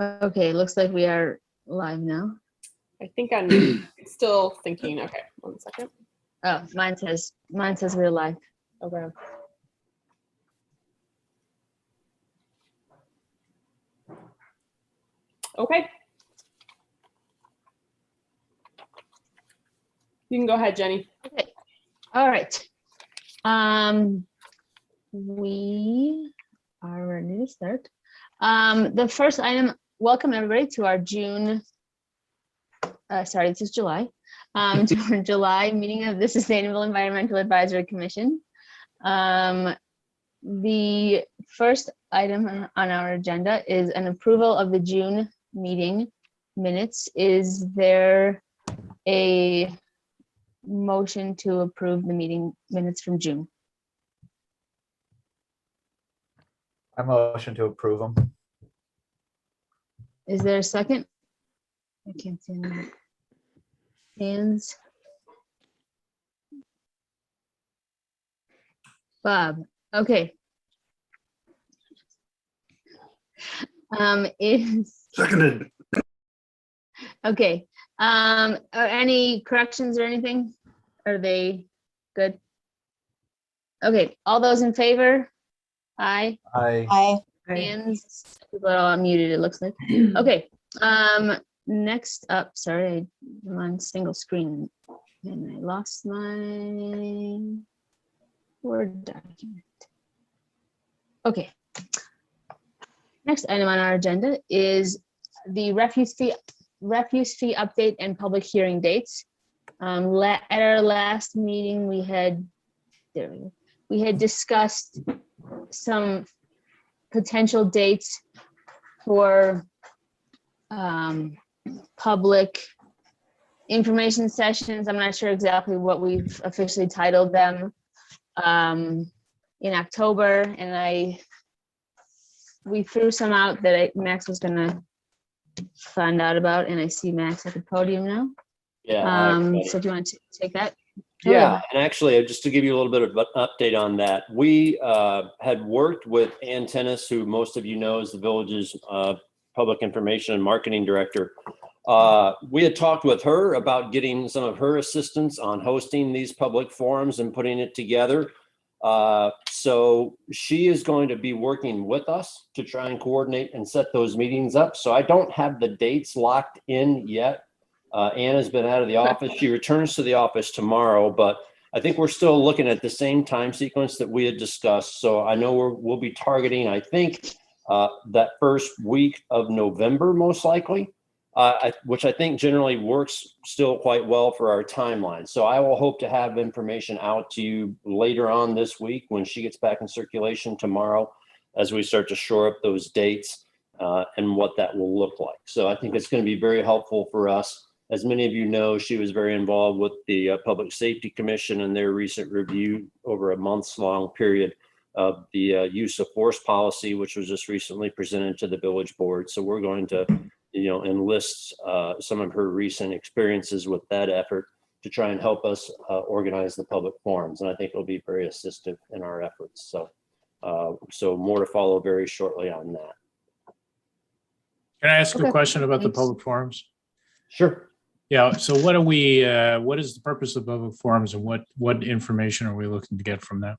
Okay, looks like we are live now. I think I'm still thinking. Okay, 1 second. Oh, mine says we're live. Okay. Okay. You can go ahead, Jenny. Okay. All right. We are ready to start. The first item, welcome everybody to our June, sorry, this is July, to our July meeting of the Sustainable Environmental Advisory Commission. The first item on our agenda is an approval of the June meeting minutes. Is there a motion to approve the meeting minutes from June? I motion to approve them. Is there a second? I can't see any hands. Bob, okay. Is Seconded. okay. Are any corrections or anything? Are they good? Okay, all those in favor? Aye. Aye. Hands, people are all muted, it looks like. Okay, next up, sorry, I'm on single screen and I lost my Word document. Okay. Next item on our agenda is the refuse fee update and public hearing dates. At our last meeting, we had discussed some potential dates for public information sessions. I'm not sure exactly what we've officially titled them in October, and we threw some out that Max was gonna find out about, and I see Max at the podium now. Yeah. So do you want to take that? Yeah, and actually, just to give you a little bit of an update on that, we had worked with Ann Tennis, who most of you know is the village's public information and marketing director. We had talked with her about getting some of her assistance on hosting these public forums and putting it together. So she is going to be working with us to try and coordinate and set those meetings up. So I don't have the dates locked in yet. Ann has been out of the office. She returns to the office tomorrow, but I think we're still looking at the same time sequence that we had discussed. So I know we'll be targeting, I think, that first week of November, most likely, which I think generally works still quite well for our timeline. So I will hope to have information out to you later on this week when she gets back in circulation tomorrow, as we start to shore up those dates and what that will look like. So I think it's going to be very helpful for us. As many of you know, she was very involved with the Public Safety Commission and their recent review over a months-long period of the use of force policy, which was just recently presented to the village board. So we're going to, enlist some of her recent experiences with that effort to try and help us organize the public forums. And I think it'll be very assistive in our efforts. So, so more to follow very shortly on that. Can I ask Okay. a question about the Thanks. public forums? Sure. Yeah, so what is the purpose of public forums, and what information are we looking to get from that?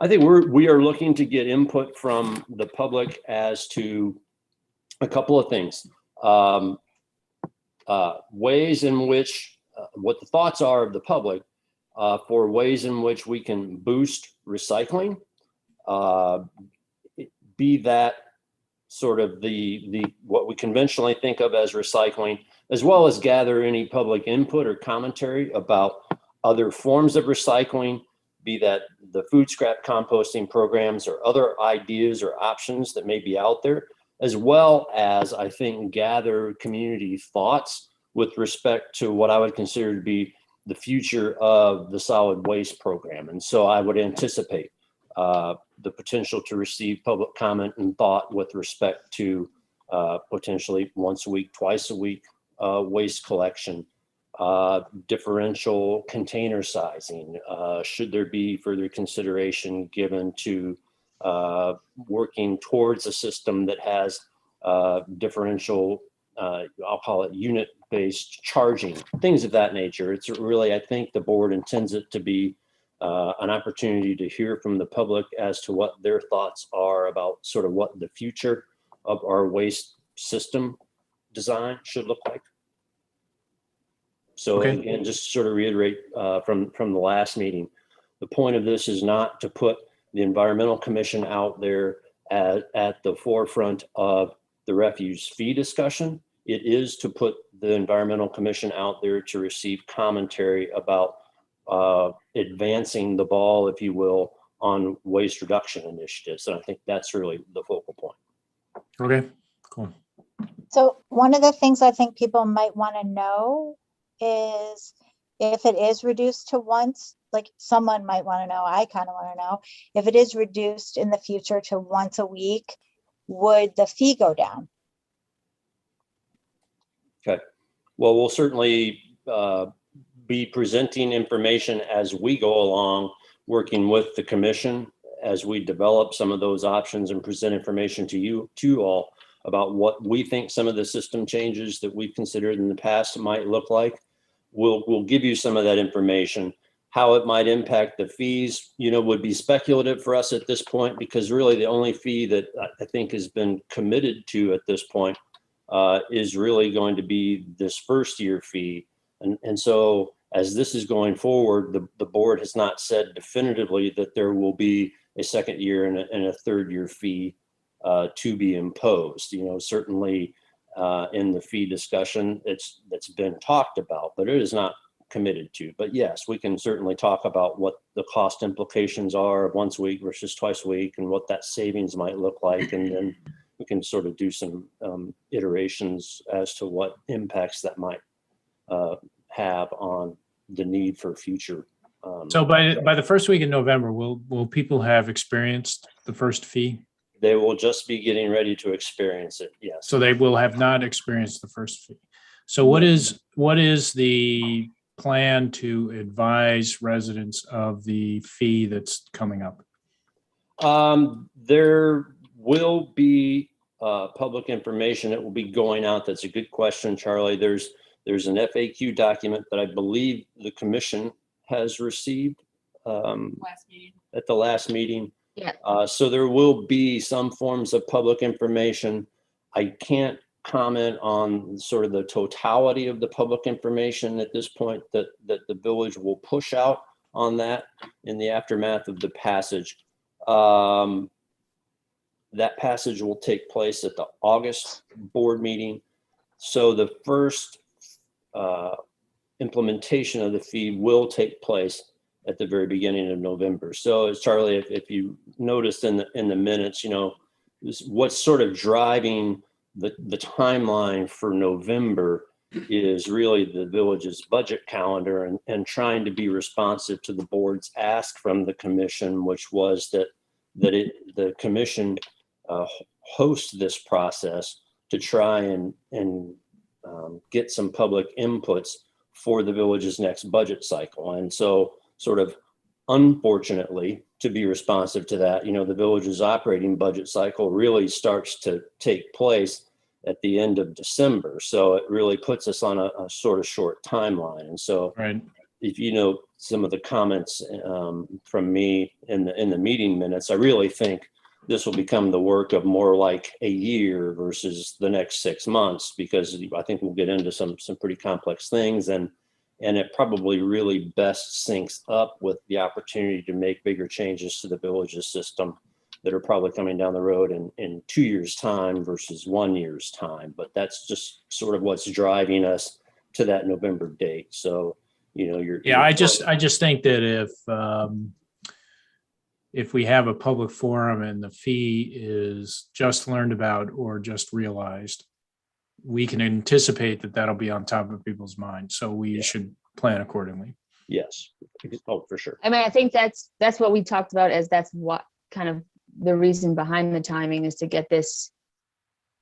I think we are looking to get input from the public as to a couple of things. Ways in which, what the thoughts are of the public for ways in which we can boost recycling, be that sort of the what we conventionally think of as recycling, as well as gather any public input or commentary about other forms of recycling, be that the food scrap composting programs or other ideas or options that may be out there, as well as, I think, gather community thoughts with respect to what I would consider to be the future of the solid waste program. And so I would anticipate the potential to receive public comment and thought with respect to potentially once a week, twice a week waste collection, differential container sizing. Should there be further consideration given to working towards a system that has differential, I'll call it unit-based charging, things of that nature. It's really, I think the board intends it to be an opportunity to hear from the public as to what their thoughts are about sort of what the future of our waste system design should look like. So Okay. again, just to sort of reiterate from the last meeting, the point of this is not to put the Environmental Commission out there at the forefront of the refuse fee discussion. It is to put the Environmental Commission out there to receive commentary about advancing the ball, if you will, on waste reduction initiatives. And I think that's really the focal point. Okay, cool. So one of the things I think people might want to know is if it is reduced to once, like someone might want to know, I kind of want to know, if it is reduced in the future to once a week, would the fee go down? Okay. Well, we'll certainly be presenting information as we go along, working with the commission as we develop some of those options and present information to you all about what we think some of the system changes that we've considered in the past might look like. We'll give you some of that information. How it might impact the fees, would be speculative for us at this point, because really the only fee that I think has been committed to at this point is really going to be this first year fee. And so as this is going forward, the board has not said definitively that there will be a second year and a third year fee to be imposed. Certainly in the fee discussion, that's been talked about, but it is not committed to. But yes, we can certainly talk about what the cost implications are of once a week versus twice a week and what that savings might look like. And then we can sort of do some iterations as to what impacts that might have on the need for future. So by the first week in November, will people have experienced the first fee? They will just be getting ready to experience it. Yes. So they will have not experienced the first fee. So what is the plan to advise residents of the fee that's coming up? There will be public information that will be going out. That's a good question, Charlie. There's an FAQ document that I believe the commission has received at the last meeting. Yeah. So there will be some forms of public information. I can't comment on sort of the totality of the public information at this point that the village will push out on that in the aftermath of the passage. That passage will take place at the August board meeting. So the first implementation of the fee will take place at the very beginning of November. So as Charlie, if you noticed in the minutes, what's sort of driving the timeline for November is really the village's budget calendar and trying to be responsive to the board's ask from the commission, which was that the commission host this process to try and get some public inputs for the village's next budget cycle. And so sort of unfortunately, to be responsive to that, the village's operating budget cycle really starts to take place at the end of December. So it really puts us on a sort of short timeline. And so Right. if some of the comments from me in the meeting minutes, I really think this will become the work of more like a year versus the next 6 months, because I think we'll get into some pretty complex things, and it probably really best syncs up with the opportunity to make bigger changes to the village's system that are probably coming down the road in 2 years' time versus 1 year's time. But that's just sort of what's driving us to that November date. So, I just think that if we have a public forum and the fee is just learned about or just realized, we can anticipate that that'll be on top of people's minds. So we should plan accordingly. Yes. Oh, for sure. I mean, I think that's what we talked about, as that's what kind of the reason behind the timing is to get this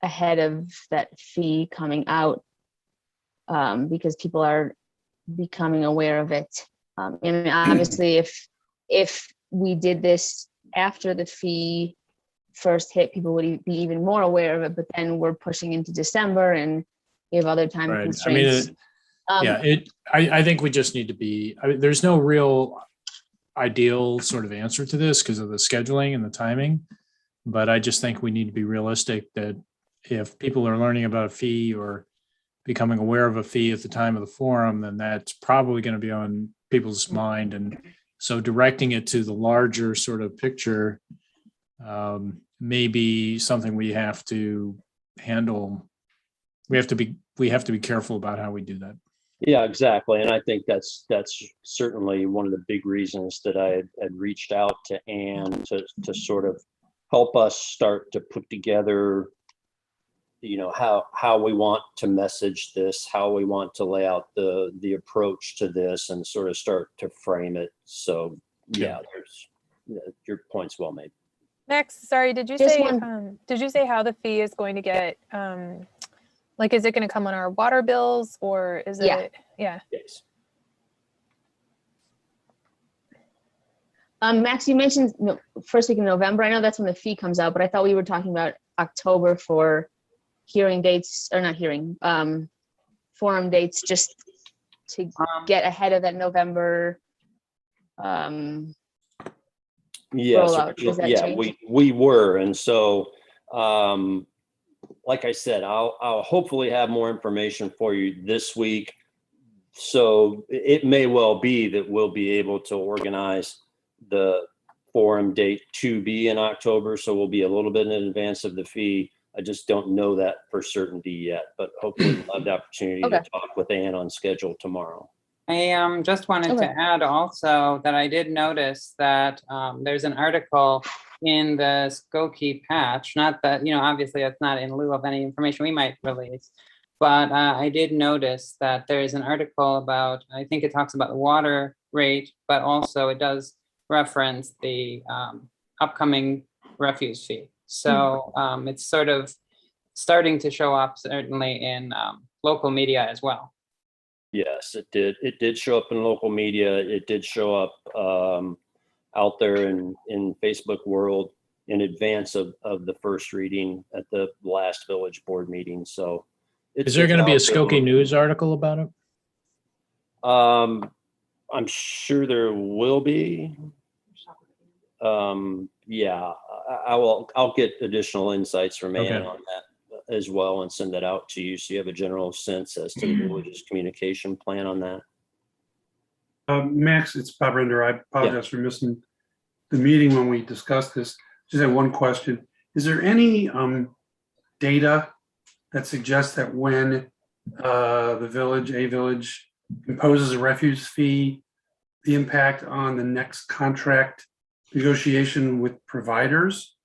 ahead of that fee coming out, because people are becoming aware of it. I mean, obviously, if we did this after the fee first hit, people would be even more aware of it, but then we're pushing into December and we have other time Right. I mean, constraints. I think we just need to be, there's no real ideal sort of answer to this because of the scheduling and the timing. But I just think we need to be realistic that if people are learning about a fee or becoming aware of a fee at the time of the forum, then that's probably going to be on people's mind. And so directing it to the larger sort of picture may be something we have to handle. We have to be careful about how we do that. Yeah, exactly. And I think that's certainly one of the big reasons that I had reached out to Anne to sort of help us start to put together, how we want to message this, how we want to lay out the approach to this and sort of start to frame it. So yeah, your point's well made. Max, sorry, did you Just say how the fee is going to get, like, is it going to come on our water bills or is it? Yeah. Yes. Max, you mentioned first week in November. I know that's when the fee comes out, but I thought we were talking about October for hearing dates, or not hearing, forum dates, just to get ahead of that November. Yes, rollout. Does that yeah, change? we were, and so like I said, I'll hopefully have more information for you this week. So it may well be that we'll be able to organize the forum date to be in October. So we'll be a little bit in advance of the fee. I just don't know that for certainty yet, but hopefully we'll have the opportunity to talk with Ann on schedule tomorrow. I just wanted to add also that I did notice that there's an article in the Skokie patch, not that, obviously that's not in lieu of any information we might release, but I did notice that there is an article about, I think it talks about the water rate, but also it does reference the upcoming refuse fee. So it's sort of starting to show up certainly in local media as well. Yes, it did. It did show up in local media. It did show up out there in Facebook world in advance of the first reading at the last village board meeting. So is there going to be a Skokie News article about it? I'm sure there will be. Yeah, I'll get additional insights from Ann on that as well and send that out to you so you have a general sense as to the village's communication plan on that. Max, it's Bob Render. I apologize for missing the meeting when we discussed this. Just have one question. Is there any data that suggests that when a village imposes a refuse fee, the impact on the next contract negotiation with providers,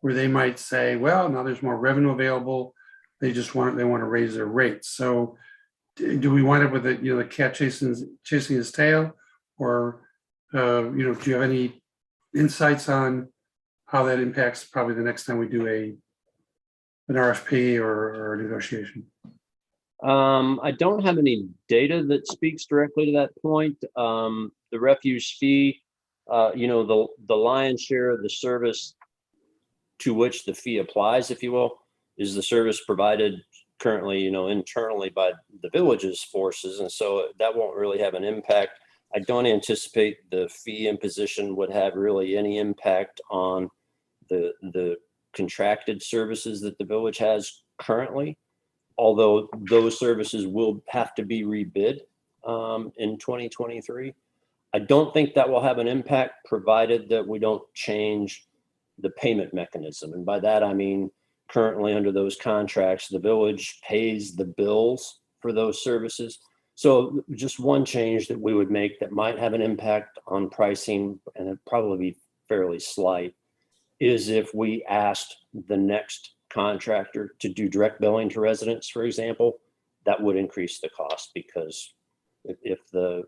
where they might say, well, now there's more revenue available, they want to raise their rates. So do we wind up with the cat chasing his tail, or do you have any insights on how that impacts probably the next time we do an RFP or a negotiation? I don't have any data that speaks directly to that point. The refuse fee, the lion's share of the service to which the fee applies, if you will, is the service provided currently, internally by the village's forces. And so that won't really have an impact. I don't anticipate the fee imposition would have really any impact on the contracted services that the village has currently, although those services will have to be rebid in 2023. I don't think that will have an impact provided that we don't change the payment mechanism. And by that, I mean, currently under those contracts, the village pays the bills for those services. So just one change that we would make that might have an impact on pricing, and it'd probably be fairly slight, is if we asked the next contractor to do direct billing to residents, for example. That would increase the cost, because if the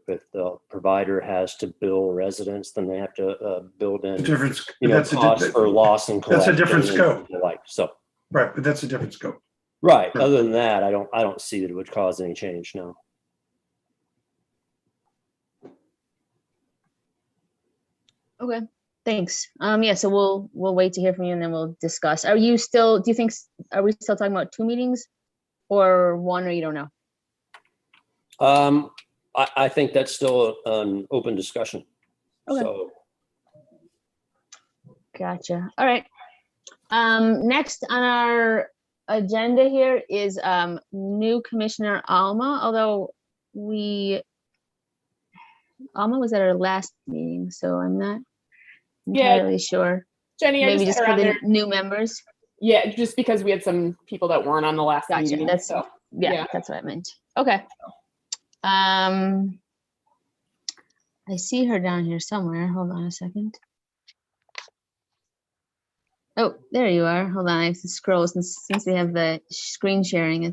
provider has to bill residents, then they have to build in costs for loss and collection. That's a different scope. So right, but that's a different scope. Right. Other than that, I don't see that it would cause any change. No. Okay. Thanks. Yeah, so we'll wait to hear from you and then we'll discuss. Are we still talking about 2 meetings or 1, or you don't know? I think that's still an open discussion. Okay. So Gotcha. All right. Next on our agenda here is new Commissioner Alma, although Alma was at our last meeting, so I'm not entirely sure. Jenny, I Maybe just just had her for on the there. new members. Yeah, just because we had some people that weren't on the last Gotcha. meeting. That's so yeah, that's what I meant. Okay. I see her down here somewhere. Hold on a second. Oh, there you are. Hold on, I have to scroll since we have the screen sharing. I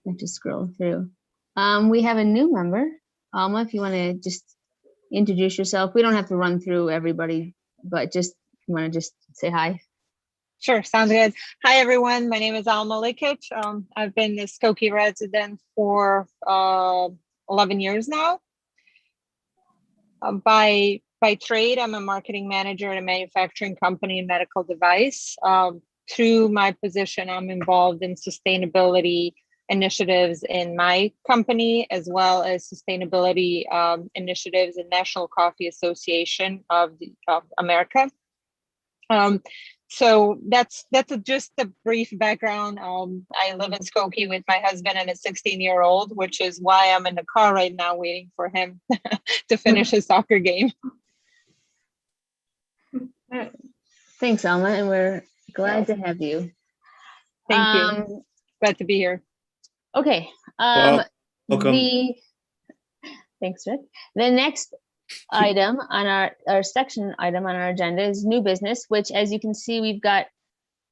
have to scroll through. We have a new member, Alma. If you want to just introduce yourself, we don't have to run through everybody, but just if you want to just say hi. Sure, sounds good. Hi, everyone. My name is Alma Likic. I've been a Skokie resident for 11 years now. By trade, I'm a marketing manager at a manufacturing company in medical device. Through my position, I'm involved in sustainability initiatives in my company, as well as sustainability initiatives in National Coffee Association of America. So that's just a brief background. I live in Skokie with my husband and a 16-year-old, which is why I'm in the car right now waiting for him to finish his soccer game. Thanks, Alma, and we're glad to have you. Thank you. Glad to be here. Okay. Welcome. Thanks, Rick. The next item on our section item on our agenda is new business, which, as you can see, we've got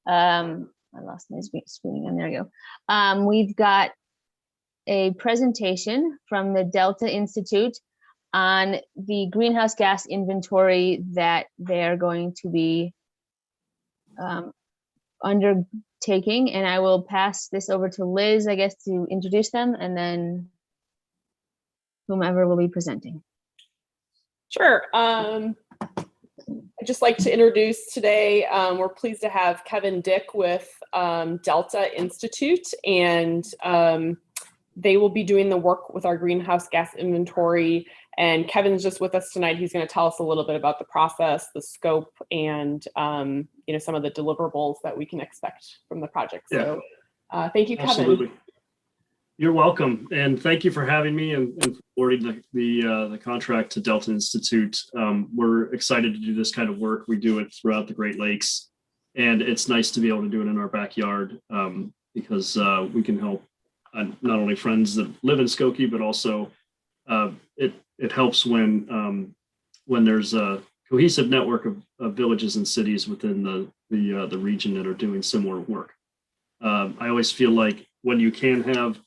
I lost my screen again. There you go. We've got a presentation from the Delta Institute on the greenhouse gas inventory that they're going to be undertaking, and I will pass this over to Liz, I guess, to introduce them, and then whomever will be presenting. Sure. I'd just like to introduce today, we're pleased to have Kevin Dick with Delta Institute, and they will be doing the work with our greenhouse gas inventory. And Kevin's just with us tonight. He's going to tell us a little bit about the process, the scope, and some of the deliverables that we can expect from the project. Yeah. So thank you, Kevin. Absolutely. You're welcome, and thank you for having me and forwarding the contract to Delta Institute. We're excited to do this kind of work. We do it throughout the Great Lakes, and it's nice to be able to do it in our backyard because we can help not only friends that live in Skokie, but also it helps when there's a cohesive network of villages and cities within the region that are doing similar work. I always feel like when you can have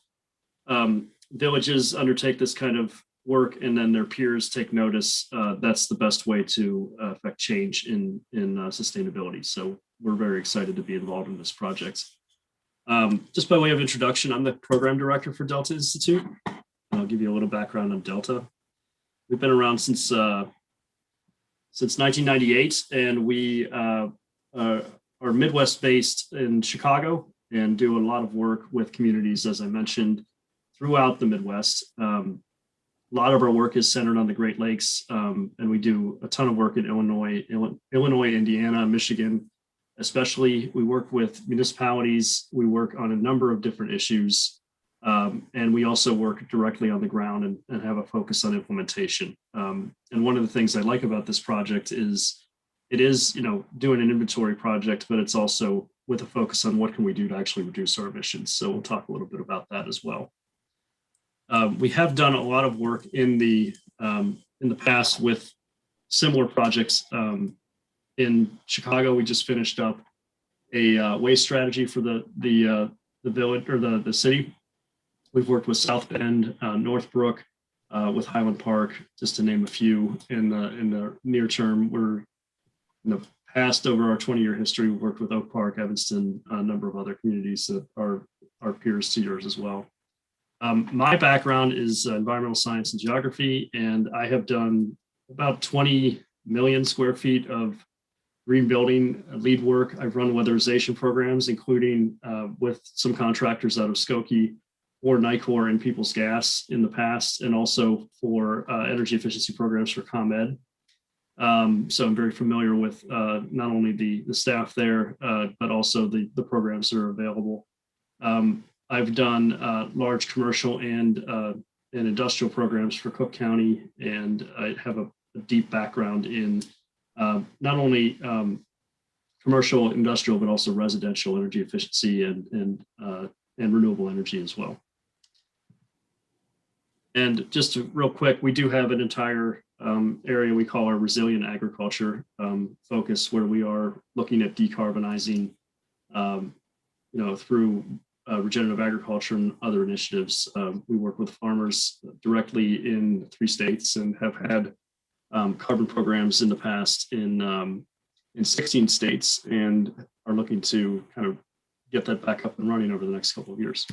villages undertake this kind of work and then their peers take notice, that's the best way to affect change in sustainability. So we're very excited to be involved in this project. Just by way of introduction, I'm the program director for Delta Institute. I'll give you a little background on Delta. We've been around since 1998, and we are Midwest based in Chicago and do a lot of work with communities, as I mentioned, throughout the Midwest. A lot of our work is centered on the Great Lakes, and we do a ton of work in Illinois, Indiana, Michigan. Especially, we work with municipalities. We work on a number of different issues, and we also work directly on the ground and have a focus on implementation. And one of the things I like about this project is it is, doing an inventory project, but it's also with a focus on what can we do to actually reduce our emissions. So we'll talk a little bit about that as well. We have done a lot of work in the past with similar projects. In Chicago, we just finished up a waste strategy for the village or the city. We've worked with South Bend, Northbrook, with Highland Park, just to name a few. In the near term, we're in the past, over our 20-year history, we've worked with Oak Park, Evanston, a number of other communities that are peers to yours as well. My background is environmental science and geography, and I have done about 20 million square feet of green building lead work. I've run weatherization programs, including with some contractors out of Skokie or Nicor and Peoples Gas in the past, and also for energy efficiency programs for ComEd. So I'm very familiar with not only the staff there, but also the programs that are available. I've done large commercial and industrial programs for Cook County, and I have a deep background in not only commercial, industrial, but also residential energy efficiency and renewable energy as well. And just real quick, we do have an entire area we call our resilient agriculture focus, where we are looking at decarbonizing, through regenerative agriculture and other initiatives. We work with farmers directly in 3 states and have had carbon programs in the past in 16 states, and are looking to kind of get that back up and running over the next couple of years.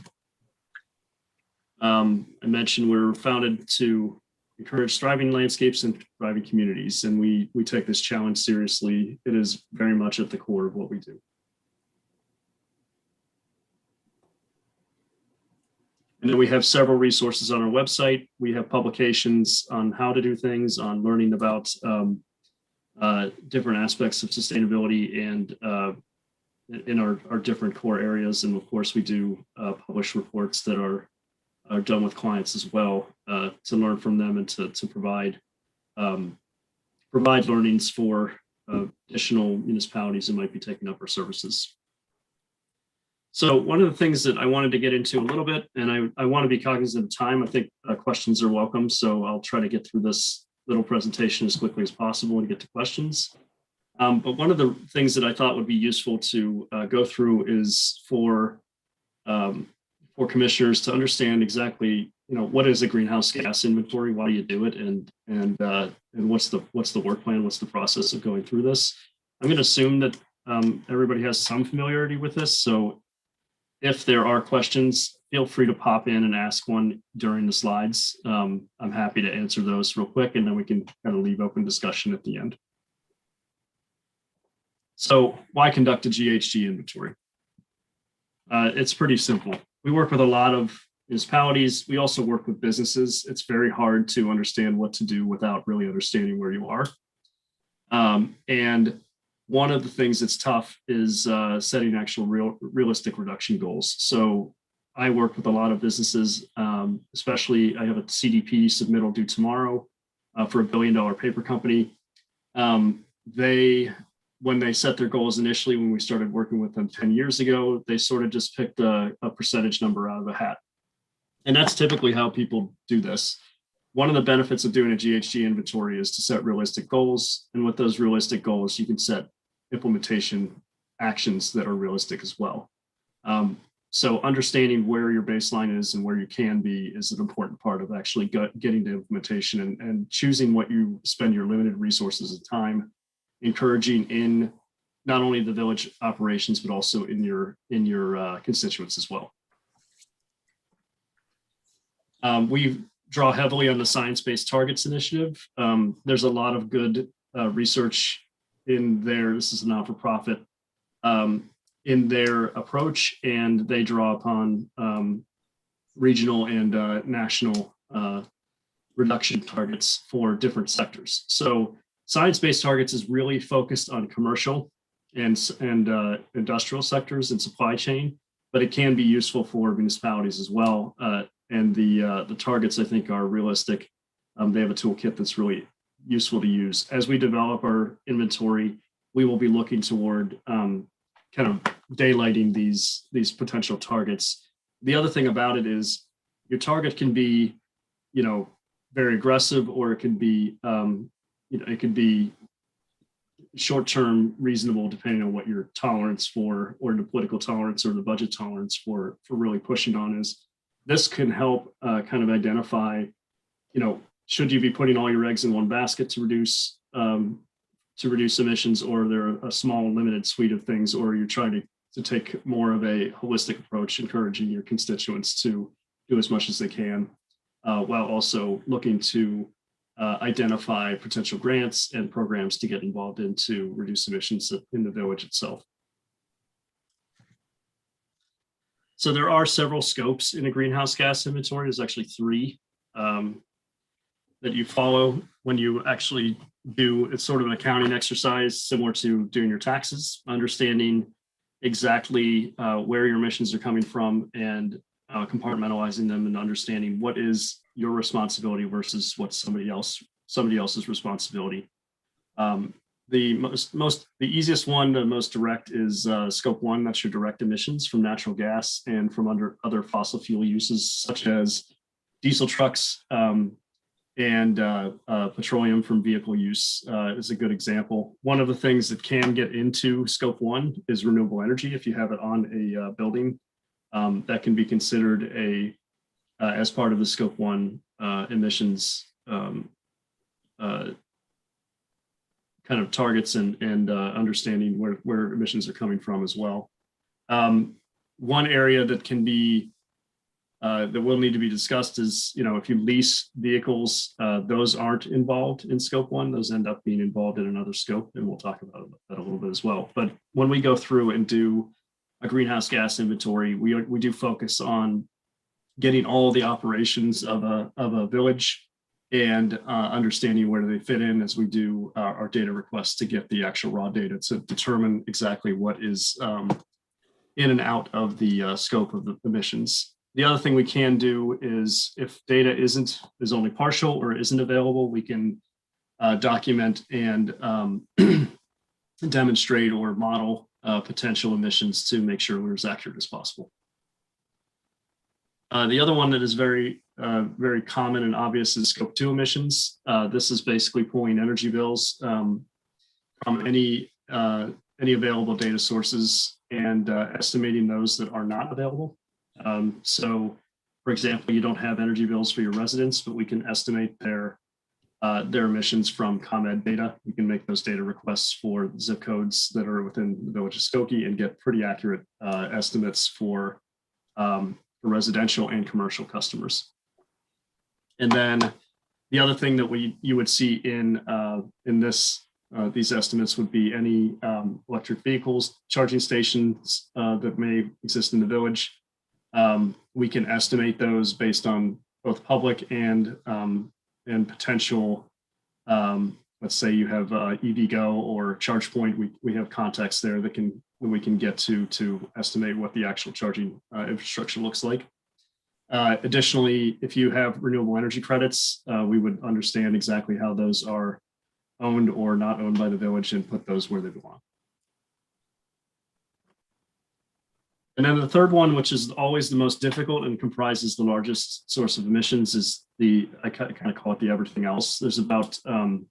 I mentioned we're founded to encourage thriving landscapes and thriving communities, and we take this challenge seriously. It is very much at the core of what we do. And then we have several resources on our website. We have publications on how to do things, on learning about different aspects of sustainability and in our different core areas. And of course, we do publish reports that are done with clients as well, to learn from them and to provide learnings for additional municipalities that might be taking up our services. So one of the things that I wanted to get into a little bit, and I want to be cognizant of time. I think questions are welcome, so I'll try to get through this little presentation as quickly as possible and get to questions. But one of the things that I thought would be useful to go through is for commissioners to understand exactly, what is a greenhouse gas inventory, why do you do it, and what's the work plan, what's the process of going through this. I'm going to assume that everybody has some familiarity with this, so if there are questions, feel free to pop in and ask one during the slides. I'm happy to answer those real quick, and then we can kind of leave open discussion at the end. So why conduct a GHG inventory? It's pretty simple. We work with a lot of municipalities. We also work with businesses. It's very hard to understand what to do without really understanding where you are. And one of the things that's tough is setting actual realistic reduction goals. So I work with a lot of businesses, especially I have a CDP submittal due tomorrow for $1 billion paper company. When they set their goals initially, when we started working with them 10 years ago, they sort of just picked a percentage number out of a hat. And that's typically how people do this. One of the benefits of doing a GHG inventory is to set realistic goals. And with those realistic goals, you can set implementation actions that are realistic as well. So understanding where your baseline is and where you can be is an important part of actually getting to implementation and choosing what you spend your limited resources and time encouraging in not only the village operations, but also in your constituents as well. We draw heavily on the Science-Based Targets Initiative. There's a lot of good research in there. This is a not-for-profit in their approach, and they draw upon regional and national reduction targets for different sectors. So Science-Based Targets is really focused on commercial and industrial sectors and supply chain, but it can be useful for municipalities as well. And the targets, I think, are realistic. They have a toolkit that's really useful to use. As we develop our inventory, we will be looking toward kind of daylighting these potential targets. The other thing about it is your target can be, very aggressive, or it can be, it could be short-term reasonable depending on what your tolerance for, or the political tolerance or the budget tolerance for really pushing on is. This can help kind of identify, should you be putting all your eggs in one basket to reduce emissions, or there are a small limited suite of things, or you're trying to take more of a holistic approach, encouraging your constituents to do as much as they can, while also looking to identify potential grants and programs to get involved in to reduce emissions in the village itself. So there are several scopes in a greenhouse gas inventory. There's actually 3 that you follow when you actually do. It's sort of an accounting exercise similar to doing your taxes, understanding exactly where your emissions are coming from and compartmentalizing them and understanding what is your responsibility versus what's somebody else's responsibility. The easiest one, the most direct is scope 1. That's your direct emissions from natural gas and from other fossil fuel uses such as diesel trucks and petroleum from vehicle use is a good example. One of the things that can get into scope 1 is renewable energy. If you have it on a building, that can be considered as part of the scope 1 emissions kind of targets and understanding where emissions are coming from as well. One area that can be that will need to be discussed is, if you lease vehicles, those aren't involved in scope 1. Those end up being involved in another scope, and we'll talk about that a little bit as well. But when we go through and do a greenhouse gas inventory, we do focus on getting all the operations of a village and understanding where they fit in as we do our data requests to get the actual raw data to determine exactly what is in and out of the scope of the emissions. The other thing we can do is if data is only partial or isn't available, we can document and demonstrate or model potential emissions to make sure we're as accurate as possible. The other one that is very common and obvious is scope 2 emissions. This is basically pulling energy bills from any available data sources and estimating those that are not available. So, for example, you don't have energy bills for your residents, but we can estimate their emissions from ComEd data. We can make those data requests for zip codes that are within the village of Skokie and get pretty accurate estimates for residential and commercial customers. And then the other thing that you would see in these estimates would be any electric vehicles, charging stations that may exist in the village. We can estimate those based on both public and potential. Let's say you have EVgo or ChargePoint. We have contacts there that we can get to estimate what the actual charging infrastructure looks like. Additionally, if you have renewable energy credits, we would understand exactly how those are owned or not owned by the village and put those where they belong. And then the third one, which is always the most difficult and comprises the largest source of emissions, is I kind of call it the everything else. There's about 10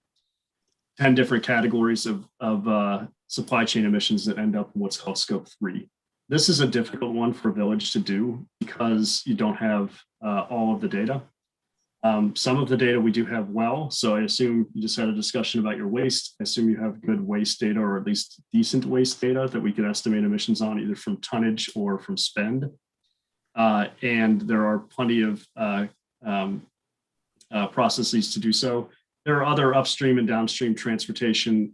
different categories of supply chain emissions that end up in what's called scope 3. This is a difficult one for a village to do because you don't have all of the data. Some of the data we do have well. So I assume you just had a discussion about your waste. I assume you have good waste data, or at least decent waste data that we can estimate emissions on, either from tonnage or from spend. And there are plenty of processes to do so. There are other upstream and downstream transportation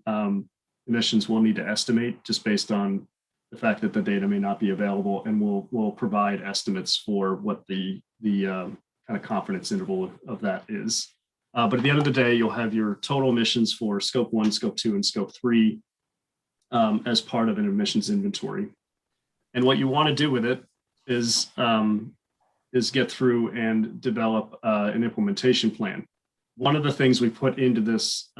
emissions we'll need to estimate just based on the fact that the data may not be available, and we'll provide estimates for what the kind of confidence interval of that is. But at the end of the day, you'll have your total emissions for scope 1, scope 2, and scope 3 as part of an emissions inventory. And what you want to do with it is get through and develop an implementation plan. One of the things we put into this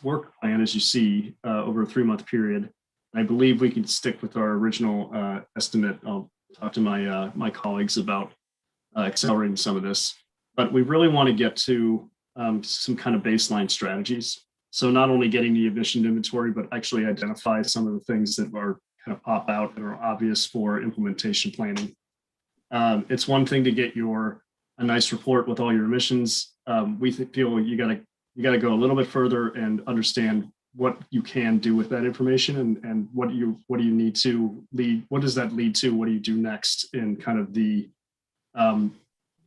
work plan, as you see, over a 3-month period, I believe we can stick with our original estimate. I'll talk to my colleagues about accelerating some of this, but we really want to get to some kind of baseline strategies. So not only getting the emission inventory, but actually identify some of the things that are kind of pop out that are obvious for implementation planning. It's one thing to get a nice report with all your emissions. We feel you got to go a little bit further and understand what you can do with that information and what do you need to lead. What does that lead to? What do you do next in kind of the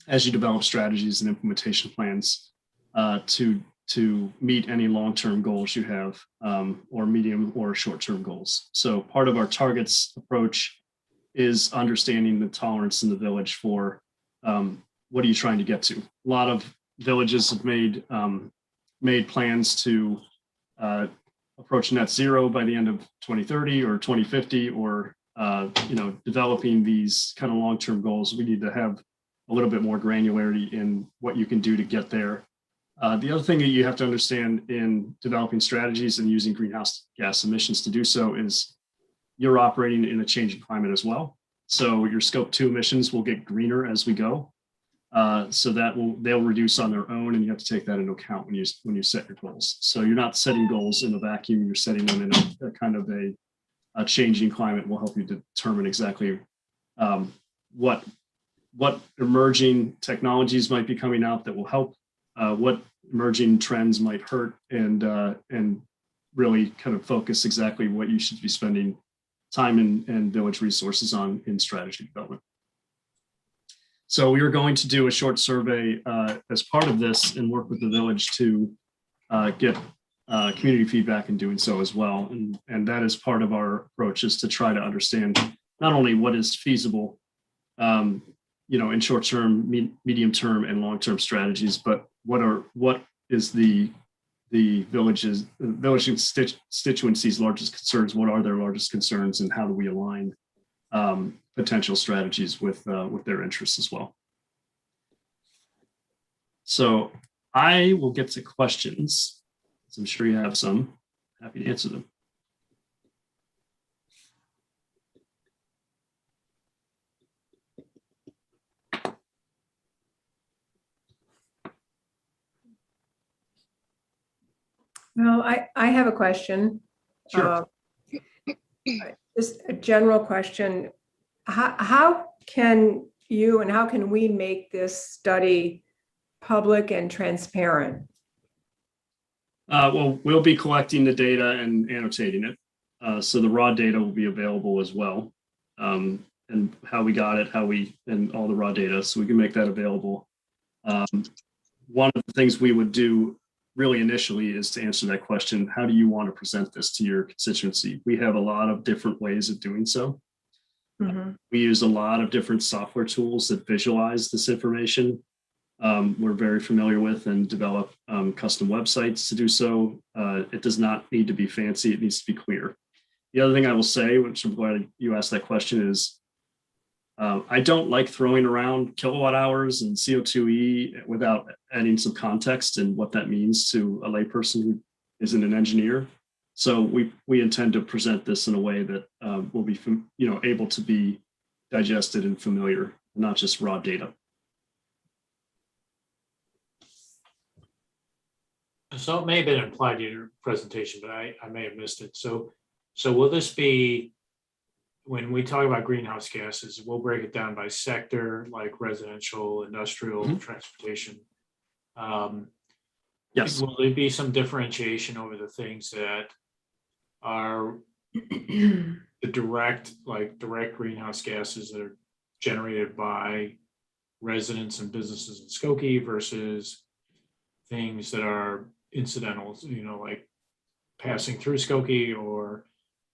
as you develop strategies and implementation plans to meet any long-term goals you have, or medium or short-term goals. So part of our targets approach is understanding the tolerance in the village for what are you trying to get to. A lot of villages have made plans to approach net zero by the end of 2030 or 2050, or developing these kind of long-term goals. We need to have a little bit more granularity in what you can do to get there. The other thing that you have to understand in developing strategies and using greenhouse gas emissions to do so is you're operating in a changing climate as well. So your scope 2 emissions will get greener as we go. So they'll reduce on their own, and you have to take that into account when you set your goals. So you're not setting goals in a vacuum, you're setting them in a kind of a changing climate. Will help you determine exactly what emerging technologies might be coming out that will help, what emerging trends might hurt, and really kind of focus exactly what you should be spending time and village resources on in strategy development. So we are going to do a short survey as part of this and work with the village to get community feedback in doing so as well. And that is part of our approach, is to try to understand not only what is feasible, in short term, medium term, and long term strategies, but what is the village constituency's largest concerns? What are their largest concerns, and how do we align potential strategies with their interests as well? So I will get to questions, as I'm sure you have some. Happy to answer them. Well, I have a question. Sure. Just a general question. How can you and how can we make this study public and transparent? Well, we'll be collecting the data and annotating it. So the raw data will be available as well. And how we got it, and all the raw data, so we can make that available. One of the things we would do really initially is to answer that question: how do you want to present this to your constituency? We have a lot of different ways of doing so. Mm-hmm. We use a lot of different software tools that visualize this information. We're very familiar with, and develop custom websites to do so. It does not need to be fancy, it needs to be clear. The other thing I will say, which I'm glad you asked that question, is I don't like throwing around kilowatt hours and CO2e without adding some context and what that means to a layperson who isn't an engineer. So we intend to present this in a way that will be able to be digested and familiar, not just raw data. So it may have been implied in your presentation, but I may have missed it. So will this be, when we talk about greenhouse gases, we'll break it down by sector, like residential, industrial, mm-hmm. transportation. Yes. Will there be some differentiation over the things that are the direct greenhouse gases that are generated by residents and businesses in Skokie versus things that are incidental, like passing through Skokie or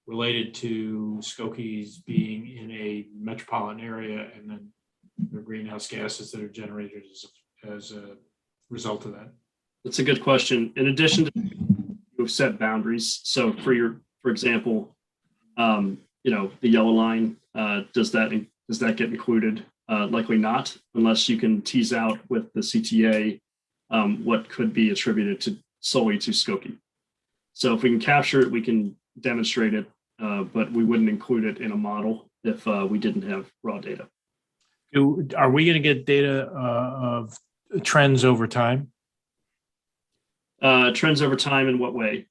related to Skokie's being in a metropolitan area, and then the greenhouse gases that are generated as a result of that? That's a good question. In addition to, you've set boundaries. So for example, the yellow line, does that get included? Likely not, unless you can tease out with the CTA what could be attributed solely to Skokie. So if we can capture it, we can demonstrate it, but we wouldn't include it in a model if we didn't have raw data. Are we going to get data of trends over time? Trends over time in what way?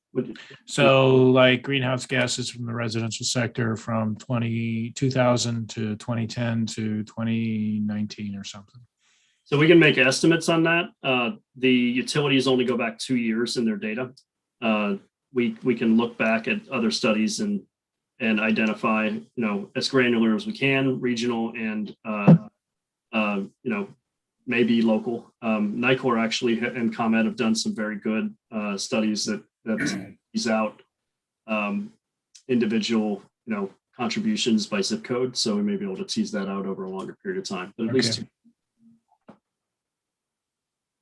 So like greenhouse gases from the residential sector from 2000 to 2010 to 2019 or something. So we can make estimates on that. The utilities only go back 2 years in their data. We can look back at other studies and identify, as granular as we can, regional and may be local. NICOR actually and ComEd have done some very good studies that tease out individual, contributions by zip code. So we may be able to tease that out over a longer period of time. But at least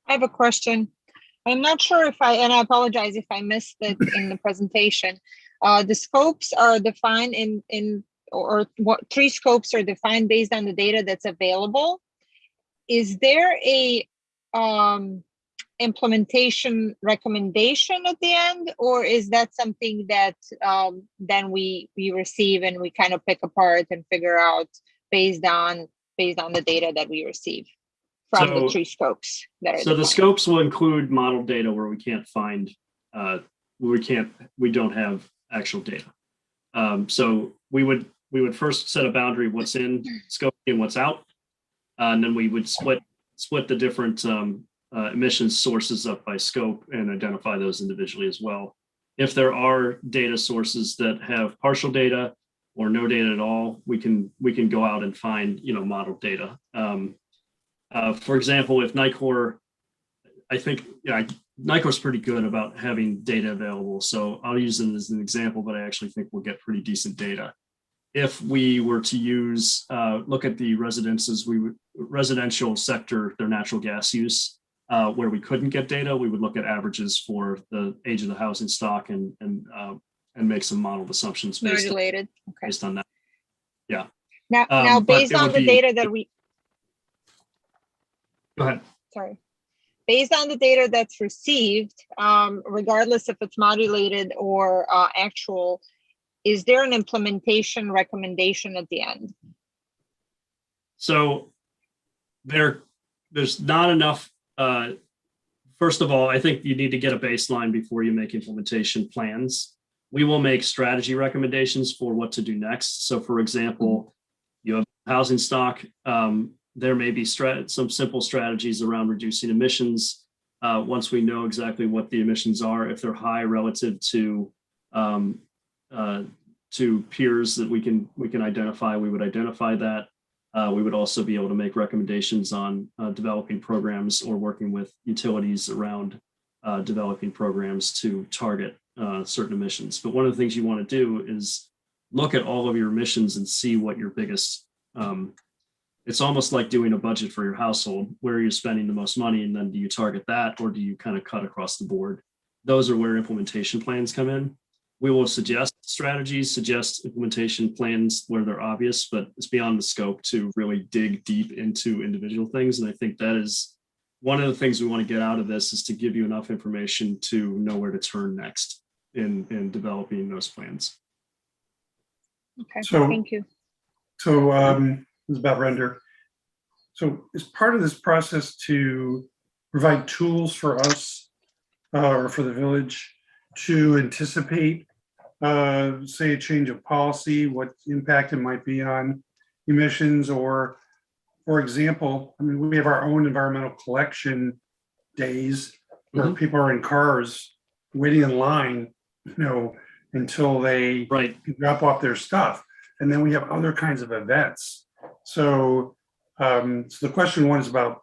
I have a question. I'm not sure if and I apologize if I missed it in the presentation. The scopes are defined or what 3 scopes are defined based on the data that's available. Is there a implementation recommendation at the end, or is that something that then we receive and we kind of pick apart and figure out based on the data that we receive from the 3 scopes that are so the scopes will include model data where we can't find we don't have actual data. So we would first set a boundary of what's in scope and what's out, and then we would split the different emissions sources up by scope and identify those individually as well. If there are data sources that have partial data or no data at all, we can go out and find model data. For example, if NICOR, I think NICOR's pretty good about having data available. So I'll use it as an example, but I actually think we'll get pretty decent data. If we were to use, look at the residential sector, their natural gas use, where we couldn't get data, we would look at averages for the age of the housing stock and make some modeled assumptions based on that. Yeah. Now based on the data that we. Go ahead. Sorry. Based on the data that's received, regardless if it's modulated or actual, is there an implementation recommendation at the end? So there's not enough. First of all, I think you need to get a baseline before you make implementation plans. We will make strategy recommendations for what to do next. So for example, you have housing stock. There may be some simple strategies around reducing emissions. Once we know exactly what the emissions are, if they're high relative to peers that we can identify, we would identify that. We would also be able to make recommendations on developing programs or working with utilities around developing programs to target certain emissions. But one of the things you want to do is look at all of your emissions and see what your biggest, it's almost like doing a budget for your household, where you're spending the most money, and then do you target that, or do you kind of cut across the board? Those are where implementation plans come in. We will suggest strategies, suggest implementation plans where they're obvious, but it's beyond the scope to really dig deep into individual things. And I think that is one of the things we want to get out of this, is to give you enough information to know where to turn next in developing those plans. Okay, thank you. So it's about render. So is part of this process to provide tools for us or for the village to anticipate, say, a change of policy, what impact it might be on emissions? Or, for example, I mean, we have our own environmental collection days where people are in cars waiting in line, until they drop off their stuff. And then we have other kinds of events. So, so the question one is about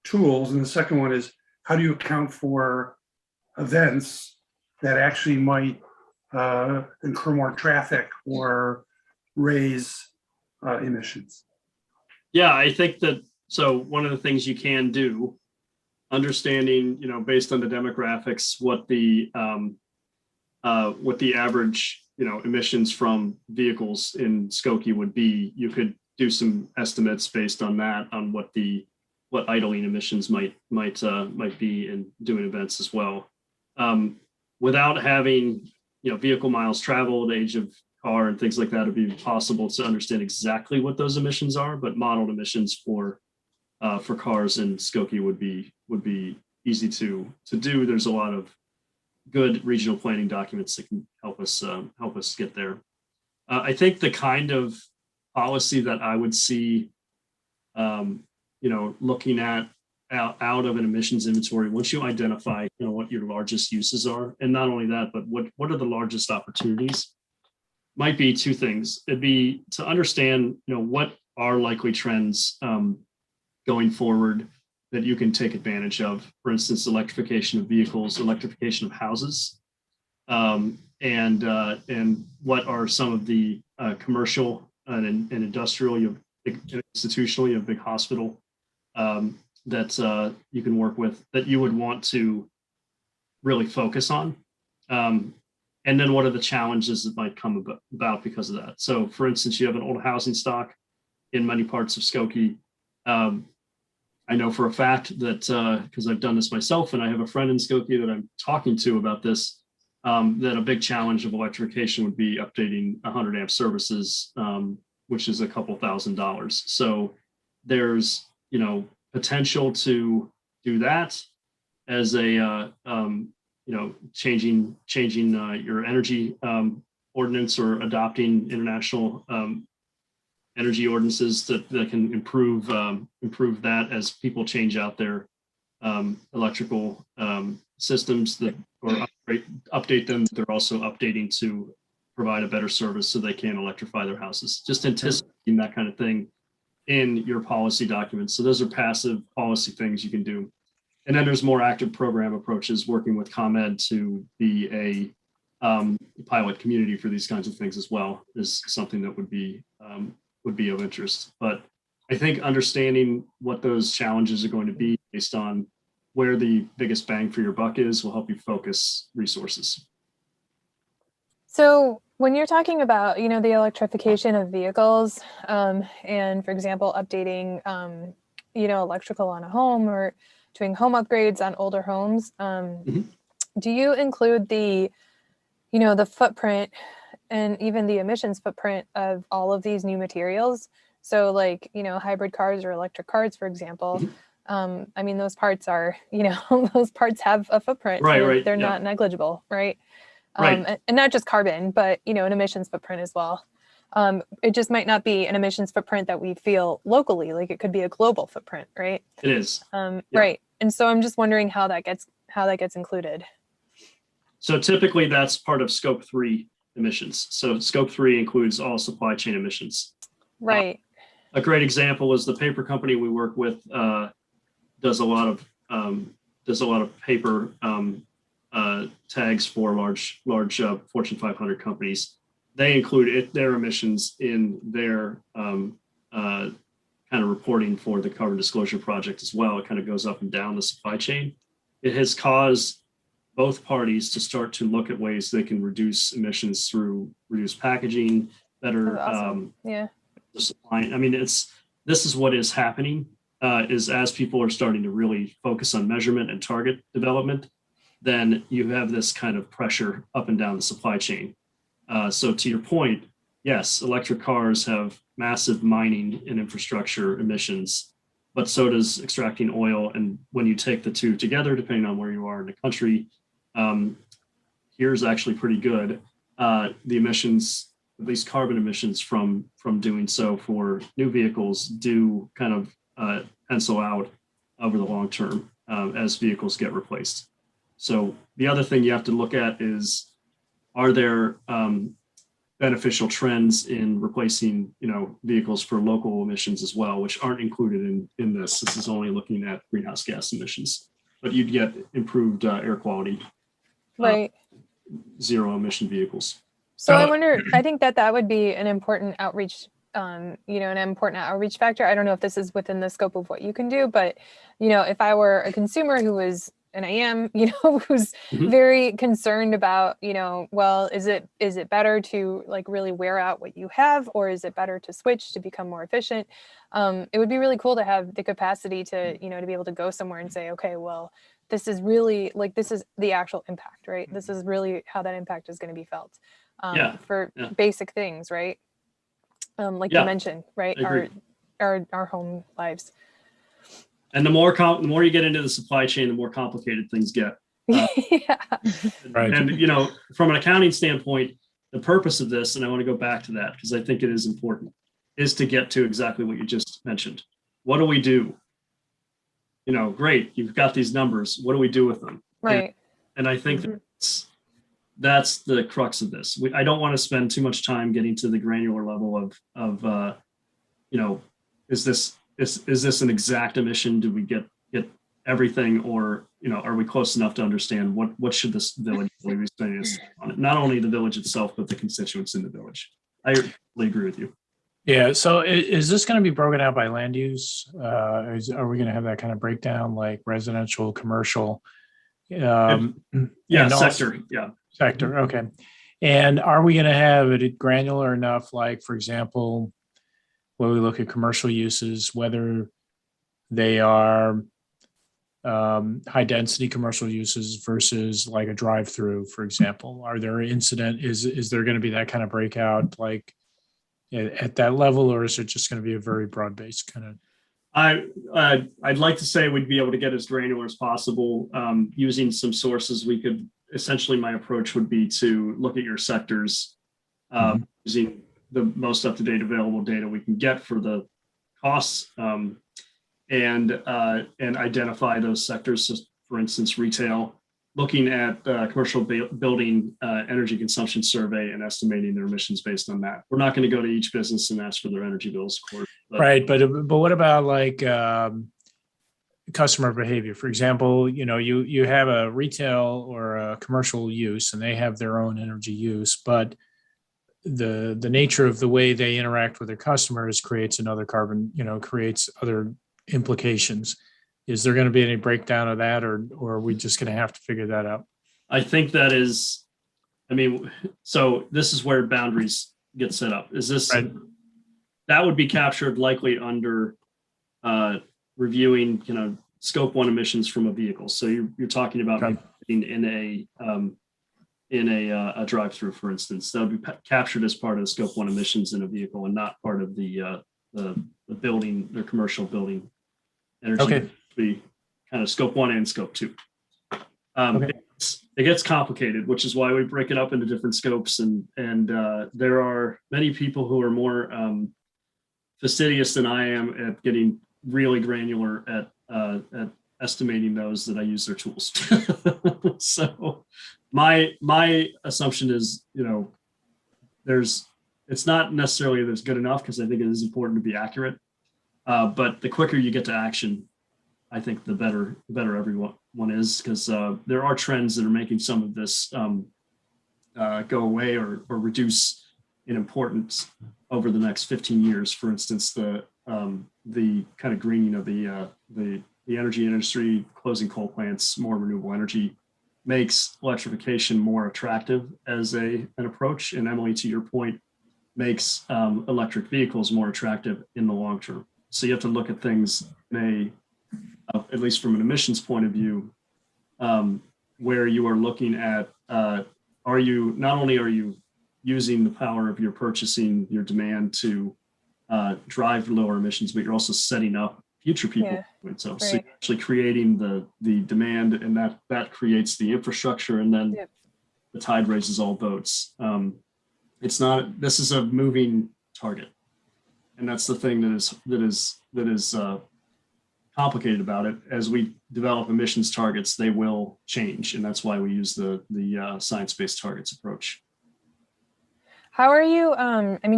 tools, and the second one is, how do you account for events that actually might incur more traffic or raise emissions? Yeah, I think that, so one of the things you can do, understanding, based on the demographics, what the average, emissions from vehicles in Skokie would be, you could do some estimates based on that, on what idling emissions might be in doing events as well. Without having, vehicle miles traveled, age of car and things like that, it'd be possible to understand exactly what those emissions are, but modeled emissions for cars in Skokie would be easy to do. There's a lot of good regional planning documents that can help us get there. I think the kind of policy that I would see, looking at out of an emissions inventory, once you identify, what your largest uses are, and not only that, but what are the largest opportunities, might be two things. It'd be to understand, what are likely trends going forward that you can take advantage of. For instance, electrification of vehicles, electrification of houses, and what are some of the commercial and industrial, institutional, you have big hospital that you can work with that you would want to really focus on. And then what are the challenges that might come about because of that? So for instance, you have an old housing stock in many parts of Skokie. I know for a fact that, because I've done this myself and I have a friend in Skokie that I'm talking to about this, that a big challenge of electrification would be updating 100 amp services, which is a couple $1,000s. So there's, potential to do that as a, changing your energy ordinance or adopting international energy ordinances that can improve that as people change out their electrical systems that or update them. They're also updating to provide a better service so they can electrify their houses. Just anticipating that kind of thing in your policy documents. So those are passive policy things you can do. And then there's more active program approaches, working with ComEd to be a pilot community for these kinds of things as well, is something that would be of interest. But I think understanding what those challenges are going to be based on where the biggest bang for your buck is will help you focus resources. So when you're talking about, the electrification of vehicles, and for example, updating, electrical on a home or doing home upgrades on older homes, do you include the footprint and even the emissions footprint of all of these new materials? So like, hybrid cars or electric cars, for example, those parts are, those parts have a footprint. Right. They're not negligible, right? And not just carbon, but, an emissions footprint as well. It just might not be an emissions footprint that we feel locally, like it could be a global footprint, right? It is. Right. And so I'm just wondering how that gets included. So typically that's part of scope 3 emissions. So scope 3 includes all supply chain emissions. Right. A great example is the paper company we work with does a lot of paper tags for large Fortune 500 companies. They include their emissions in their kind of reporting for the Carbon Disclosure Project as well. It kind of goes up and down the supply chain. It has caused both parties to start to look at ways they can reduce emissions through reduced packaging, better Awesome. the supply. This is what is happening is as people are starting to really focus on measurement and target development, then you have this kind of pressure up and down the supply chain. So to your point, yes, electric cars have massive mining and infrastructure emissions, but so does extracting oil. And when you take the two together, depending on where you are in the country, here's actually pretty good. The emissions, at least carbon emissions from doing so for new vehicles, do kind of pencil out over the long term as vehicles get replaced. So the other thing you have to look at is, are there beneficial trends in replacing, vehicles for local emissions as well, which aren't included in this. This is only looking at greenhouse gas emissions, but you'd get improved air quality, Right. Zero emission vehicles. So I think that would be an important outreach, an important outreach factor. I don't know if this is within the scope of what you can do, but, if I were a consumer who was, and I am, who's very concerned about, well, is it better to like really wear out what you have, or is it better to switch to become more efficient? It would be really cool to have the capacity to, to be able to go somewhere and say, okay, well, this is really like, this is the actual impact, right? This is really how that impact is going to be felt for basic things, right? Like you mentioned, right? Our home lives. And the more you get into the supply chain, the more complicated things get. Right. And, from an accounting standpoint, the purpose of this, and I want to go back to that because I think it is important, is to get to exactly what you just mentioned. What do we do? Great, you've got these numbers. What do we do with them? Right. And I think that's the crux of this. I don't want to spend too much time getting to the granular level of is this an exact emission? Do we get everything, or are we close enough to understand what should this village really be spending on it? Not only the village itself, but the constituents in the village. I totally agree with you. Yeah. So is this going to be broken out by land use? Are we going to have that kind of breakdown, like residential, commercial? Yeah, and also- sector. Yeah. Sector. Okay. And are we going to have it granular enough, like, for example, when we look at commercial uses, whether they are high density commercial uses versus like a drive through, for example? Are there is there going to be that kind of breakout like at that level, or is it just going to be a very broad based kind of? I'd like to say we'd be able to get as granular as possible using some sources. We could essentially, my approach would be to look at your sectors using the most up-to-date available data we can get for the costs and identify those sectors. So for instance, retail, looking at commercial building energy consumption survey and estimating their emissions based on that. We're not going to go to each business and ask for their energy bills, of course. Right, but what about like customer behavior? For example, you have a retail or a commercial use, and they have their own energy use, but the nature of the way they interact with their customers creates another carbon, creates other implications. Is there going to be any breakdown of that, or are we just going to have to figure that out? I think that is, so this is where boundaries get set up. Is this right? That would be captured likely under reviewing, scope 1 emissions from a vehicle. So you're talking about in a drive-through, for instance, that would be captured as part of the scope 1 emissions in a vehicle and not part of the building or commercial building energy. Okay. Be kind of scope 1 and scope 2. It gets complicated, which is why we break it up into different scopes. And there are many people who are more fastidious than I am at getting really granular at estimating those, that I use their tools. So my assumption is, it's not necessarily that it's good enough, because I think it is important to be accurate. But the quicker you get to action, I think the better everyone is, because there are trends that are making some of this go away or reduce in importance over the next 15 years. For instance, the kind of greening of the energy industry, closing coal plants, more renewable energy makes electrification more attractive as an approach. And Emily, to your point, makes electric vehicles more attractive in the long term. So you have to look at things at least from an emissions point of view, where you are looking at, not only are you using the power of your purchasing, your demand to drive lower emissions, but you're also setting up future people. Yeah, so you're actually creating the demand, and that creates the infrastructure, and then the tide raises all boats. This is a moving target. And that's the thing that is complicated about it. As we develop emissions targets, they will change, and that's why we use the science-based targets approach. How are you?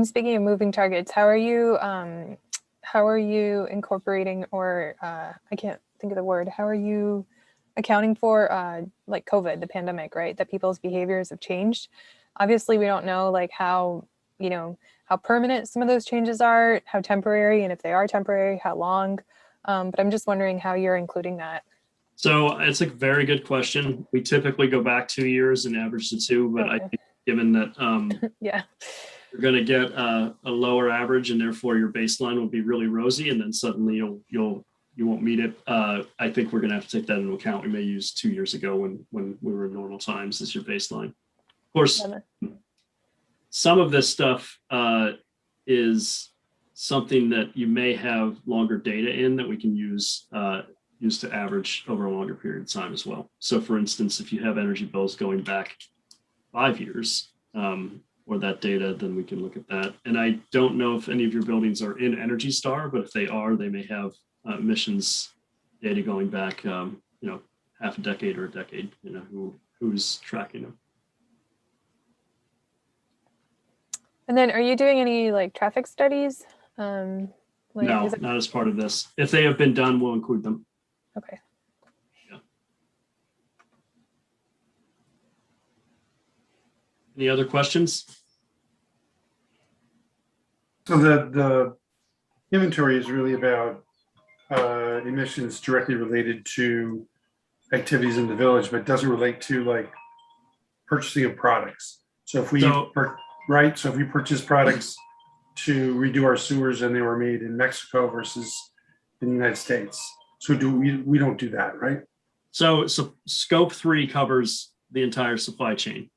Speaking of moving targets, how are you incorporating, or I can't think of the word. How are you accounting for like COVID, the pandemic, right? That people's behaviors have changed. Obviously, we don't know like how permanent some of those changes are, how temporary, and if they are temporary, how long. But I'm just wondering how you're including that. So it's a very good question. We typically go back 2 years and average to 2, but I think given that you're going to get a lower average, and therefore your baseline will be really rosy, and then suddenly you won't meet it. I think we're going to have to take that into account. We may use 2 years ago when we were in normal times as your baseline. Of course, some of this stuff is something that you may have longer data in that we can use to average over a longer period of time as well. So for instance, if you have energy bills going back 5 years or that data, then we can look at that. And I don't know if any of your buildings are in Energy Star, but if they are, they may have emissions data going back, half a decade or a decade, who's tracking them. And then are you doing any like traffic studies? No, not as part of this. If they have been done, we'll include them. Okay. Any other questions? So the inventory is really about emissions directly related to activities in the village, but doesn't relate to like purchasing of products. So if we, right, so if we purchase products to redo our sewers and they were made in Mexico versus in the United States, so we don't do that, right? So scope 3 covers the entire supply chain.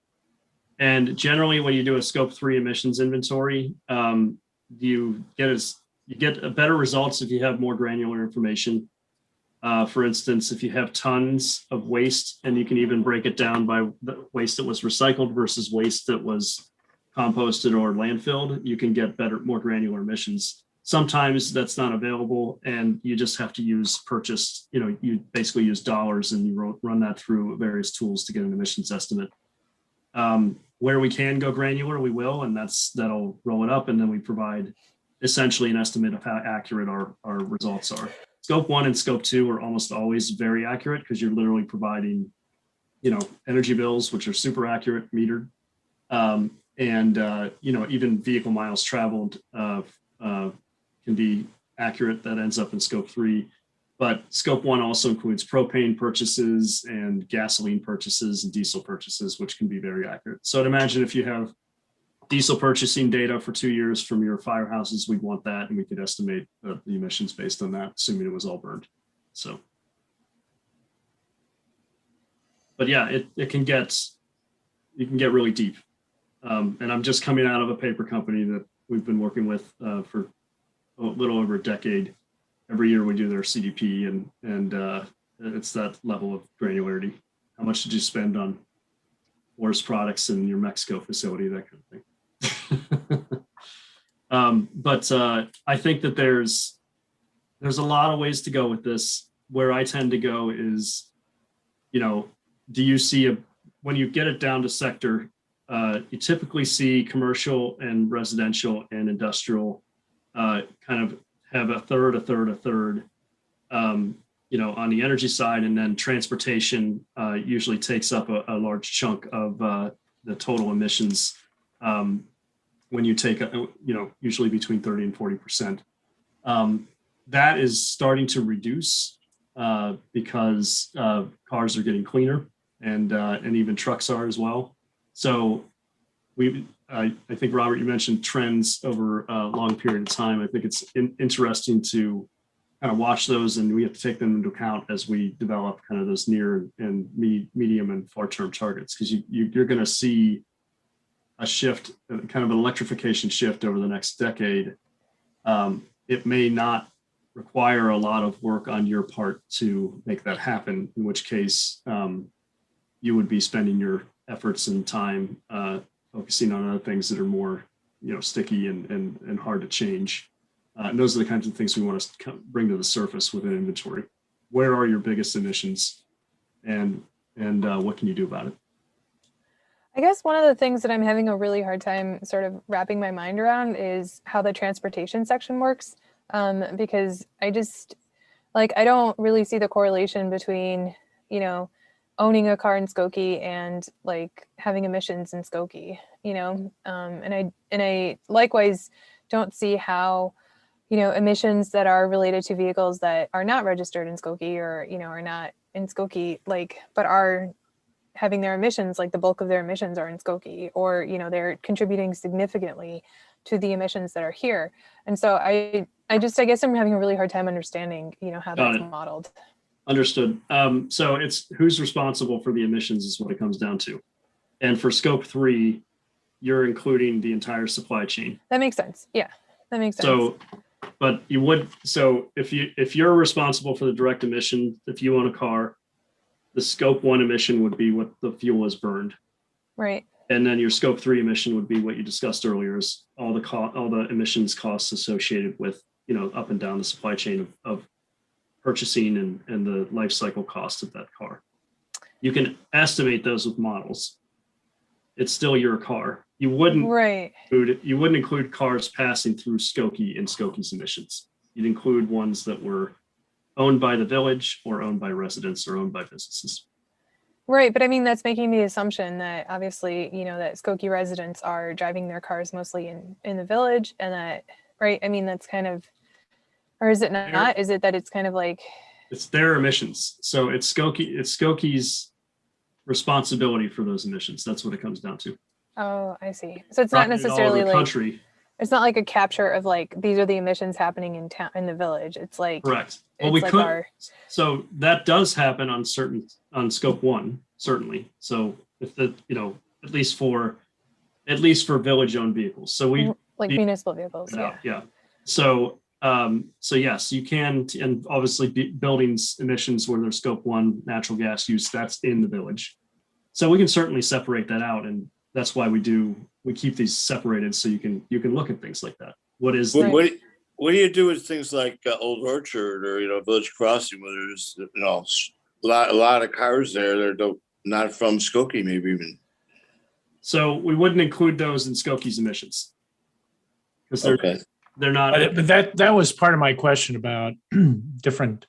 And generally when you do a scope 3 emissions inventory, you get better results if you have more granular information. For instance, if you have tons of waste, and you can even break it down by the waste that was recycled versus waste that was composted or landfilled, you can get more granular emissions. Sometimes that's not available, and you just have to use purchased, you basically use dollars and you run that through various tools to get an emissions estimate. Where we can go granular, we will, and that'll roll it up, and then we provide essentially an estimate of how accurate our results are. Scope 1 and Scope 2 are almost always very accurate because you're literally providing, energy bills, which are super accurate, metered, and even vehicle miles traveled can be accurate. That ends up in Scope 3. But Scope 1 also includes propane purchases and gasoline purchases and diesel purchases, which can be very accurate. So I'd imagine if you have diesel purchasing data for 2 years from your firehouses, we'd want that, and we could estimate the emissions based on that, assuming it was all burned. So, but yeah, you can get really deep. And I'm just coming out of a paper company that we've been working with for a little over a decade. Every year we do their CDP, and it's that level of granularity. How much did you spend on forest products in your Mexico facility, that kind of thing. But I think that there's a lot of ways to go with this. Where I tend to go is, do you see when you get it down to sector, you typically see commercial and residential and industrial kind of have a third, on the energy side, and then transportation usually takes up a large chunk of the total emissions when you take, usually between 30 and 40%. That is starting to reduce because cars are getting cleaner, and even trucks are as well. So I think, Robert, you mentioned trends over a long period of time. I think it's interesting to kind of watch those, and we have to take them into account as we develop kind of those near and medium and far-term targets, because you're going to see a shift, kind of an electrification shift over the next decade. It may not require a lot of work on your part to make that happen, in which case you would be spending your efforts and time focusing on other things that are more, sticky and hard to change. And those are the kinds of things we want to bring to the surface with an inventory. Where are your biggest emissions, and what can you do about it? I guess one of the things that I'm having a really hard time sort of wrapping my mind around is how the transportation section works, because I don't really see the correlation between, owning a car in Skokie and like having emissions in Skokie, and I likewise don't see how, emissions that are related to vehicles that are not registered in Skokie or, are not in Skokie, but are having their emissions, like the bulk of their emissions are in Skokie, or, they're contributing significantly to the emissions that are here. And so I guess I'm having a really hard time understanding, how that's modeled. Understood. So it's who's responsible for the emissions is what it comes down to. And for scope 3, you're including the entire supply chain. That makes sense. Yeah, that makes sense. So, but if you're responsible for the direct emission, if you own a car, the scope 1 emission would be what the fuel is burned. Right. And then your scope 3 emission would be what you discussed earlier, is all the emissions costs associated with, up and down the supply chain of purchasing and the life cycle cost of that car. You can estimate those with models. It's still your car. You wouldn't include cars passing through Skokie in Skokie's emissions. You'd include ones that were owned by the village or owned by residents or owned by businesses. Right, but I mean, that's making the assumption that obviously, that Skokie residents are driving their cars mostly in the village, and that, right? I mean, that's kind of, or is it not? Is it that it's kind of like, It's their emissions. So it's Skokie's responsibility for those emissions. That's what it comes down to. oh, I see. So it's not Driving it all over necessarily the like, country. it's not like a capture of like, these are the emissions happening in town, in the village. It's like, Correct. Well, it's we like could. So that does happen on scope 1, certainly. So if at least for village-owned vehicles. So we like municipal vehicles. Yeah. Yeah. So yes, you can, and obviously buildings emissions where there's scope 1 natural gas use, that's in the village. So we can certainly separate that out, and that's why we keep these separated so you can look at things like that. What do you do with things like Old Orchard or Village Crossing, where there's a lot of cars there that are not from Skokie, maybe even? So we wouldn't include those in Skokie's emissions because they're not. But that was part of my question about different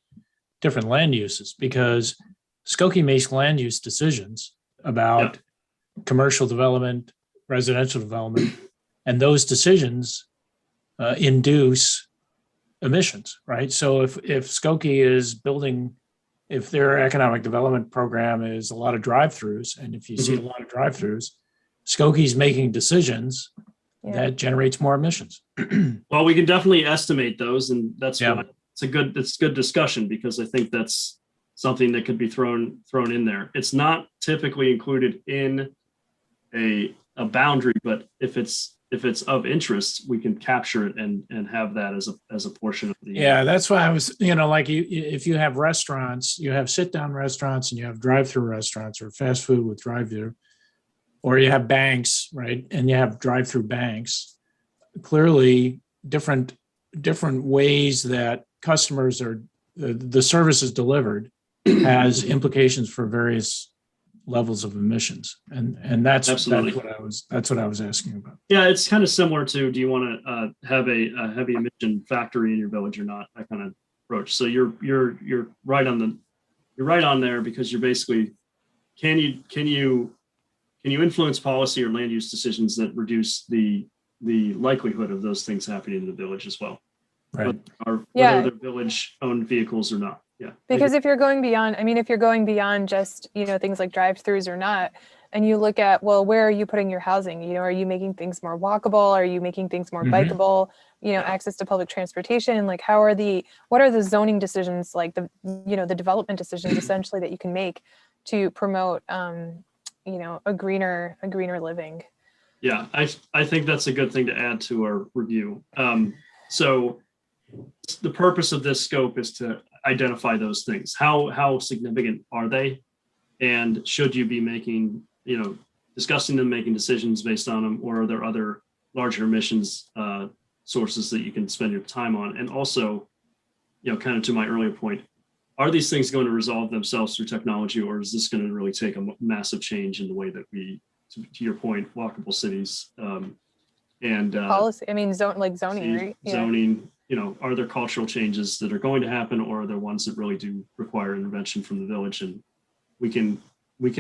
land uses, because Skokie makes land use decisions about commercial development, residential development, and those decisions induce emissions, right? So if Skokie is building, if their economic development program is a lot of drive-throughs, and if you see a lot of drive-throughs, Skokie's making decisions that generates more emissions. Well, we can definitely estimate those, and that's why it's good discussion, because I think that's something that could be thrown in there. It's not typically included in a boundary, but if it's of interest, we can capture it and have that as a portion of the. Yeah, that's why I was, like if you have restaurants, you have sit-down restaurants and you have drive-through restaurants, or fast food with drive-through, or you have banks, right? And you have drive-through banks. Clearly, different ways that customers are, the service is delivered has implications for various levels of emissions, and that's what I was asking about. Yeah, it's kind of similar to, do you want to have a heavy emission factory in your village or not? That kind of approach. So you're right on there, because you're basically, can you influence policy or land use decisions that reduce the likelihood of those things happening in the village as well, right? Whether they're village owned vehicles or not. Yeah. Because if you're going beyond just, things like drive-throughs or not, and you look at, well, where are you putting your housing? Are you making things more walkable? Are you making things more bikeable? Access to public transportation, like what are the zoning decisions, like the development decisions essentially that you can make to promote, a greener living? Yeah, I think that's a good thing to add to our review. So the purpose of this scope is to identify those things. How significant are they? And should you be discussing them, making decisions based on them, or are there other larger emissions sources that you can spend your time on? And also, kind of to my earlier point, are these things going to resolve themselves through technology, or is this going to really take a massive change in the way that we, to your point, walkable cities and policy? I mean, zoning, right? Zoning. Are there cultural changes that are going to happen, or are there ones that really do require intervention from the village? And we can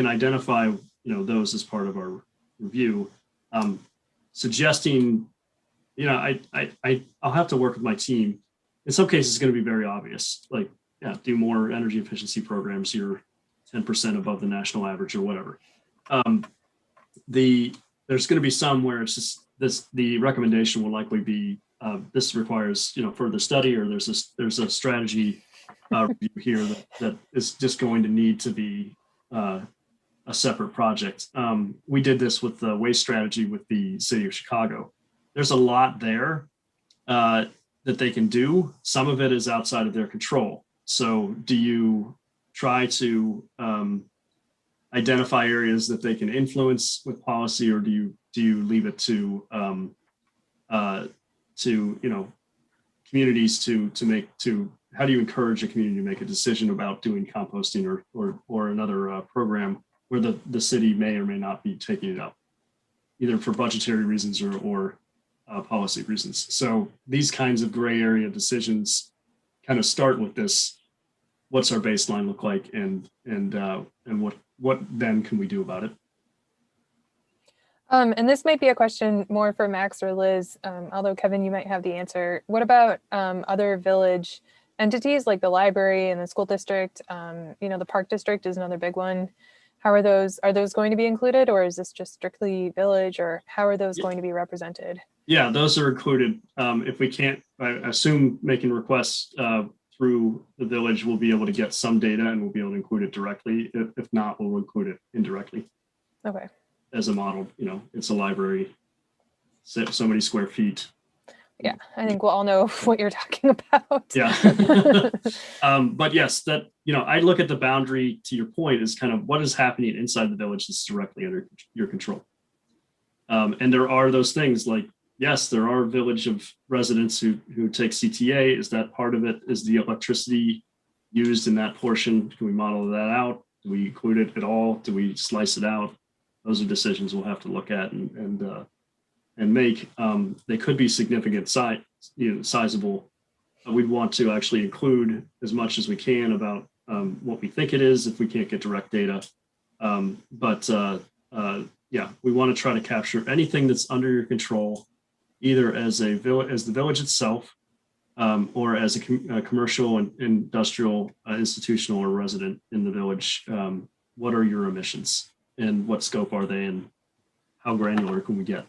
identify, those as part of our review. Suggesting, I'll have to work with my team. In some cases, it's going to be very obvious, like, do more energy efficiency programs. You're 10% above the national average or whatever. There's going to be some where it's just the recommendation will likely be, this requires further study, or there's a strategy review here that is just going to need to be a separate project. We did this with the waste strategy with the city of Chicago. There's a lot there that they can do. Some of it is outside of their control. So do you try to identify areas that they can influence with policy, or do you leave it to communities to how do you encourage a community to make a decision about doing composting or another program where the city may or may not be taking it up, either for budgetary reasons or policy reasons. So these kinds of gray area decisions kind of start with this: what's our baseline look like, and what then can we do about it? And this might be a question more for Max or Liz, although Kevin, you might have the answer. What about other village entities like the library and the school district? The park district is another big one. How are those? Are those going to be included, or is this just strictly village, or how are those going to be represented? Yeah, those are included. If we can't, I assume making requests through the village, we'll be able to get some data and we'll be able to include it directly. If not, we'll include it indirectly. Okay. As a model, it's a library, so many square feet. Yeah, I think we'll all know what you're talking about. Yeah. But yes, that, I look at the boundary, to your point, is kind of what is happening inside the village that's directly under your control. And there are those things like, yes, there are village of residents who take CTA. Is that part of it? Is the electricity used in that portion? Can we model that out? Do we include it at all? Do we slice it out? Those are decisions we'll have to look at and make. They could be significant sizable. We'd want to actually include as much as we can about what we think it is if we can't get direct data. Yeah, we want to try to capture anything that's under your control, either as the village itself, or as a commercial and industrial, institutional or resident in the village. What are your emissions and what scope are they, and how granular can we get?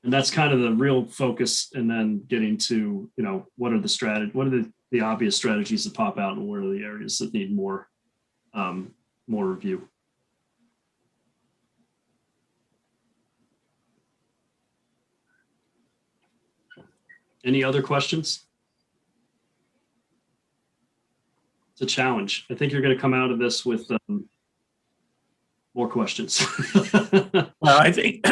And that's kind of the real focus. And then getting to, what are the obvious strategies that pop out, and where are the areas that need more review? Any other questions? It's a challenge. I think you're going to come out of this with more questions. Well, I think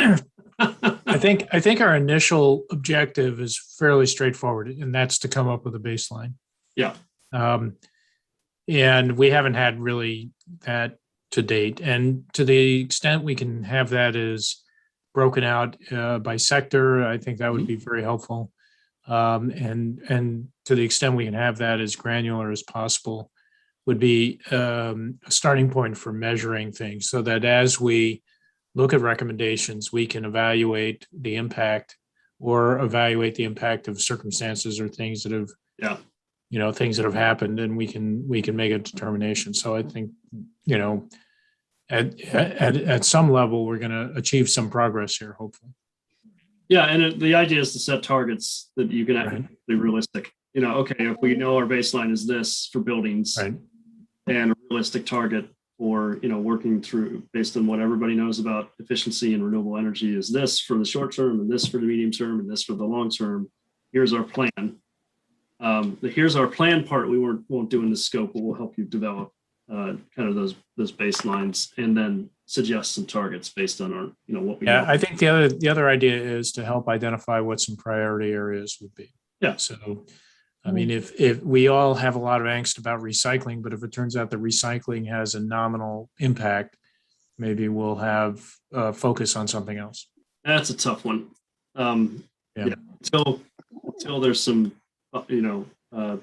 our initial objective is fairly straightforward, and that's to come up with a baseline. Yeah. And we haven't had really that to date. And to the extent we can have that is broken out by sector, I think that would be very helpful. And to the extent we can have that as granular as possible would be a starting point for measuring things, so that as we look at recommendations, we can evaluate the impact of circumstances or things that have, things that have happened, and we can make a determination. So I think, at some level, we're going to achieve some progress here, hopefully. Yeah, and the idea is to set targets that you can actually be realistic. Okay, if we know our baseline is this for buildings, and a realistic target for working through based on what everybody knows about efficiency and renewable energy is this for the short term, and this for the medium term, and this for the long term. Here's our plan. The here's our plan part we won't do in the scope, but we'll help you develop kind of those baselines, and then suggest some targets based on our what we know. I think the other idea is to help identify what some priority areas would be. Yeah. So I mean, if we all have a lot of angst about recycling, but if it turns out that recycling has a nominal impact, maybe we'll have focus on something else. That's a tough one. Until there's some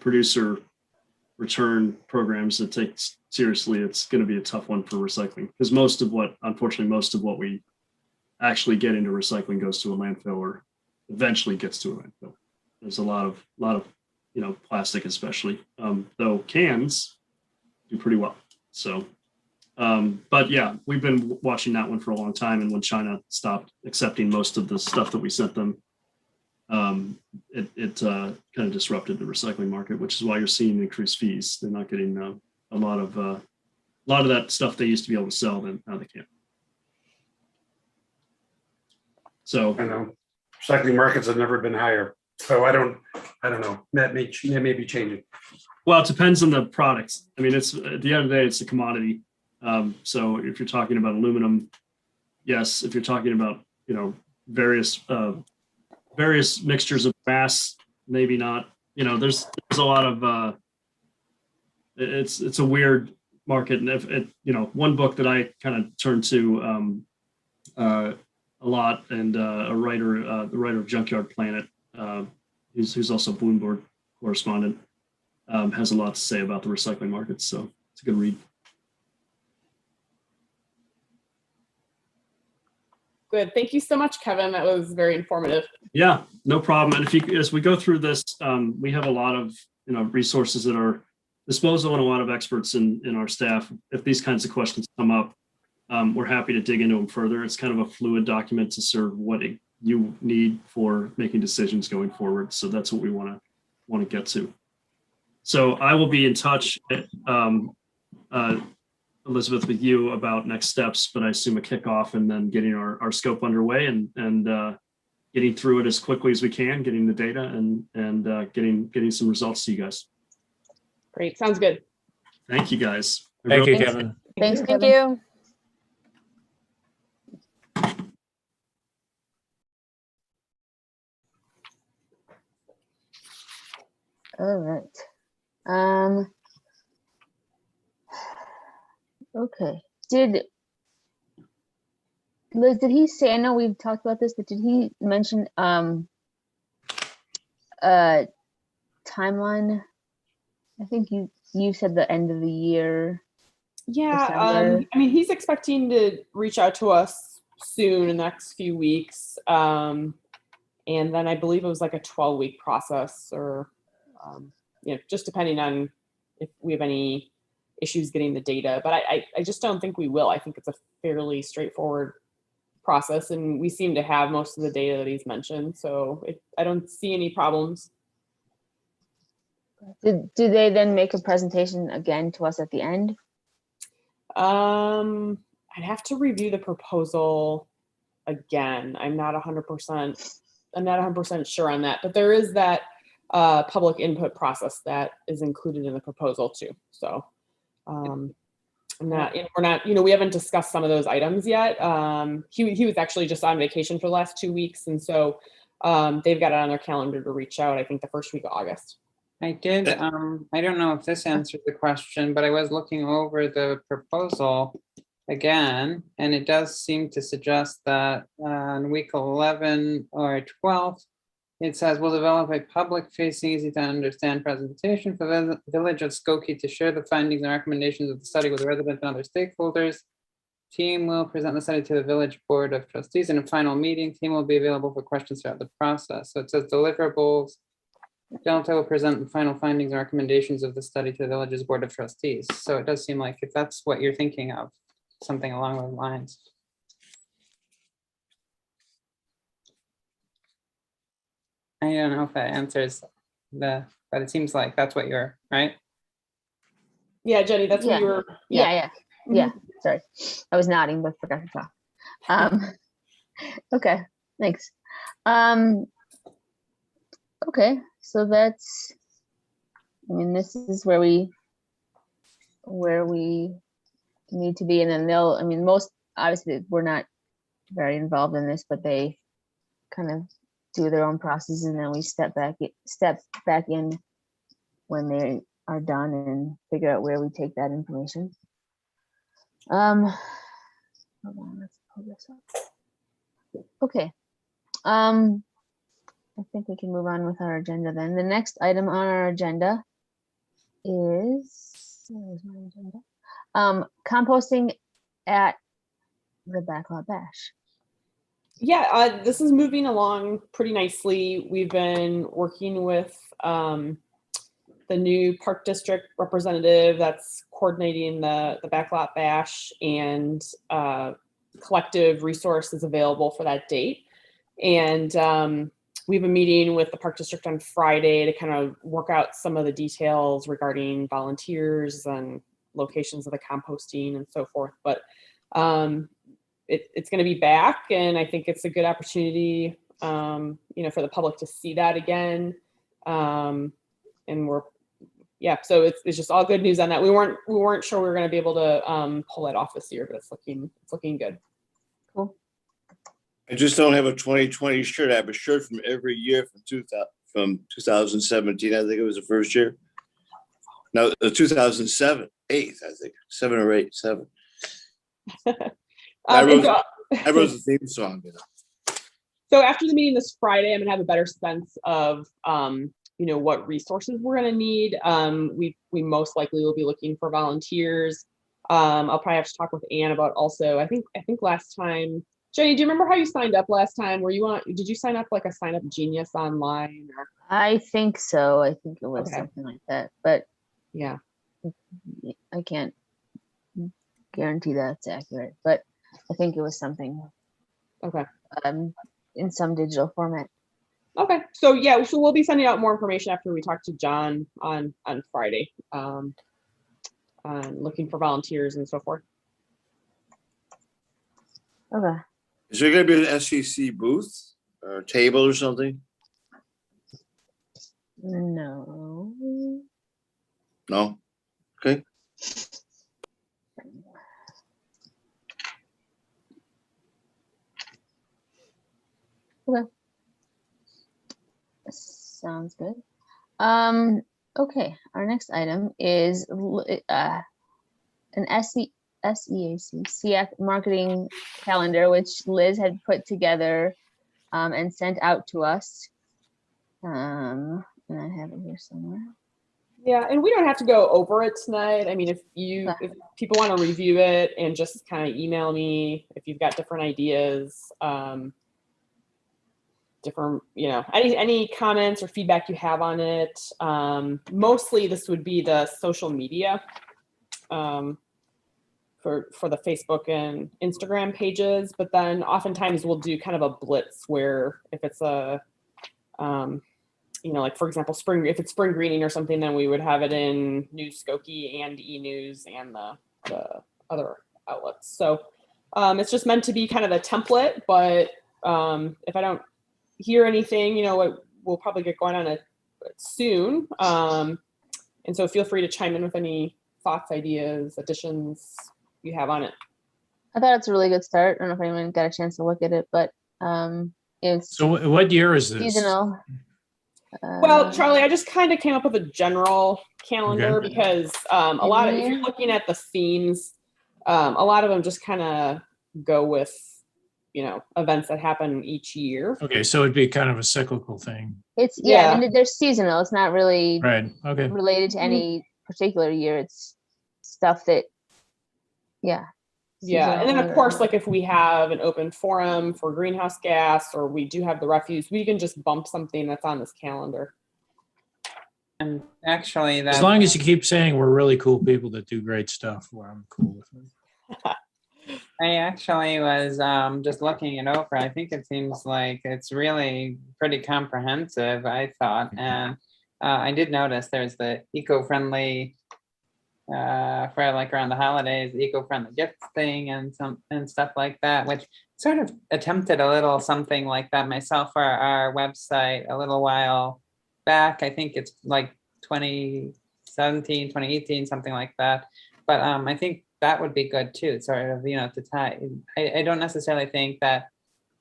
producer return programs that take seriously, it's going to be a tough one for recycling, because unfortunately most of what we actually get into recycling goes to a landfill, or eventually gets to a landfill. There's a lot of plastic, especially, though cans do pretty well. So, but yeah, we've been watching that one for a long time. And when China stopped accepting most of the stuff that we sent them, it kind of disrupted the recycling market, which is why you're seeing increased fees. They're not getting a lot of that stuff they used to be able to sell, then now they can't. So I know recycling markets have never been higher. So I don't know. That may be changing. Well, it depends on the products. I mean, it's at the end of the day, it's a commodity. So if you're talking about aluminum, yes. If you're talking about various mixtures of brass, maybe not. There's a lot of it's a weird market. And if one book that I kind of turn to a lot, and the writer of Junkyard Planet, who's also Bloomberg correspondent, has a lot to say about the recycling markets. So it's a good read. Good. Thank you so much, Kevin. That was very informative. Yeah, no problem. And as we go through this, we have a lot of resources at our disposal and a lot of experts in our staff. If these kinds of questions come up, we're happy to dig into them further. It's kind of a fluid document to serve what you need for making decisions going forward. So that's what we want to get to. So I will be in touch, Elizabeth, with you about next steps, but I assume a kickoff and then getting our scope underway and getting through it as quickly as we can, getting the data and getting some results to you guys. Great. Sounds good. Thank you, guys. Thank you, Kevin. Thanks, Thank Kevin. you. All right. Okay. Liz, did he say, I know we've talked about this, but did he mention timeline? I think you said the end of the year. Yeah, December. I mean, he's expecting to reach out to us soon in the next few weeks. And then I believe it was like a 12-week process or, just depending on if we have any issues getting the data. But I just don't think we will. I think it's a fairly straightforward process, and we seem to have most of the data that he's mentioned. So I don't see any problems. Do they then make a presentation again to us at the end? I'd have to review the proposal again. I'm not 100% sure on that, but there is that public input process that is included in the proposal too. So we're not, we haven't discussed some of those items yet. He was actually just on vacation for the last 2 weeks. And so they've got it on their calendar to reach out, I think the first week of August. I did, I don't know if this answered the question, but I was looking over the proposal again, and it does seem to suggest that on week 11 or 12, it says we'll develop a public-facing, easy-to-understand presentation for the Village of Skokie to share the findings and recommendations of the study with residents and other stakeholders. Team will present the study to the Village Board of Trustees in a final meeting. Team will be available for questions throughout the process. So it says deliverables. Delta will present the final findings and recommendations of the study to the Village's Board of Trustees. So it does seem like if that's what you're thinking of, something along those lines. I don't know if that answers but it seems like that's what you're, right? Yeah, Jenny, that's what you were. Yeah. Sorry, I was nodding, but forgot to talk. Okay, thanks. Okay, so that's, this is where we need to be, and then most obviously we're not very involved in this, but they kind of do their own processes, and then we step back in when they are done and figure out where we take that information. Hold on, let's pull this up. Okay. I think we can move on with our agenda then. The next item on our agenda is composting at the Backlot Bash. Yeah, this is moving along pretty nicely. We've been working with the new Park District representative that's coordinating the Backlot Bash, and collective resources available for that date. And we have a meeting with the Park District on Friday to kind of work out some of the details regarding volunteers and locations of the composting and so forth. But it's going to be back, and I think it's a good opportunity, for the public to see that again. And so it's just all good news on that. We weren't sure we were going to be able to pull it off this year, but it's looking good. Cool. I just don't have a 2020 shirt. I have a shirt from every year from 2017. I think it was the first year. No, 2007, 8, I think 7 or 8, 7. I wrote the theme song. So after the meeting this Friday, I'm gonna have a better sense of what resources we're gonna need. We most likely will be looking for volunteers. I'll probably have to talk with Anne about also. I think last time Jenny, do you remember how you signed up last time? Did you sign up like a sign up genius online? Or? I think so. I think it was Okay. something like that, but Yeah. I can't guarantee that's accurate, but I think it was something Okay. in some digital format. Okay. So yeah, so we'll be sending out more information after we talk to John on Friday, on looking for volunteers and so forth. Okay. Is there gonna be an SEC booth or table or something? No. No? Okay. Okay. Sounds good. Okay, our next item is an SEAC marketing calendar, which Liz had put together and sent out to us. And I have it here somewhere. Yeah, and we don't have to go over it tonight. I mean, if people want to review it and just kind of email me if you've got different ideas, different, any comments or feedback you have on it. Mostly this would be the social media for the Facebook and Instagram pages, but then oftentimes we'll do kind of a blitz where if it's a like for example, if it's spring greening or something, then we would have it in News Skokie and E-News and the other outlets. So it's just meant to be kind of a template, but if I don't hear anything, we'll probably get going on it soon. And so feel free to chime in with any thoughts, ideas, additions you have on it. I thought it's a really good start. I don't know if anyone got a chance to look at it, but it's So what year is this? seasonal. Well, Charlie, I just kind of came up with a general calendar Okay. because a lot of, if you're looking at the themes, a lot of them just kind of go with, events that happen each year. Okay, so it'd be kind of a cyclical thing. It's Yeah. I mean, they're seasonal. It's not really Right, okay. related to any particular year. It's stuff that, Yeah. And then of course, like if we have an open forum for greenhouse gas, or we do have the refuse, we can just bump something that's on this calendar. And actually, As long as you keep saying we're really cool people that do great stuff, well, I'm cool with it. I actually was just looking it over. I think it seems like it's really pretty comprehensive, I thought. And I did notice there's the eco-friendly, for like around the holidays, eco-friendly gifts thing and stuff like that, which sort of attempted a little something like that myself for our website a little while back. I think it's like 2017, 2018, something like that. But I think that would be good too, sort of, to tie. I don't necessarily think that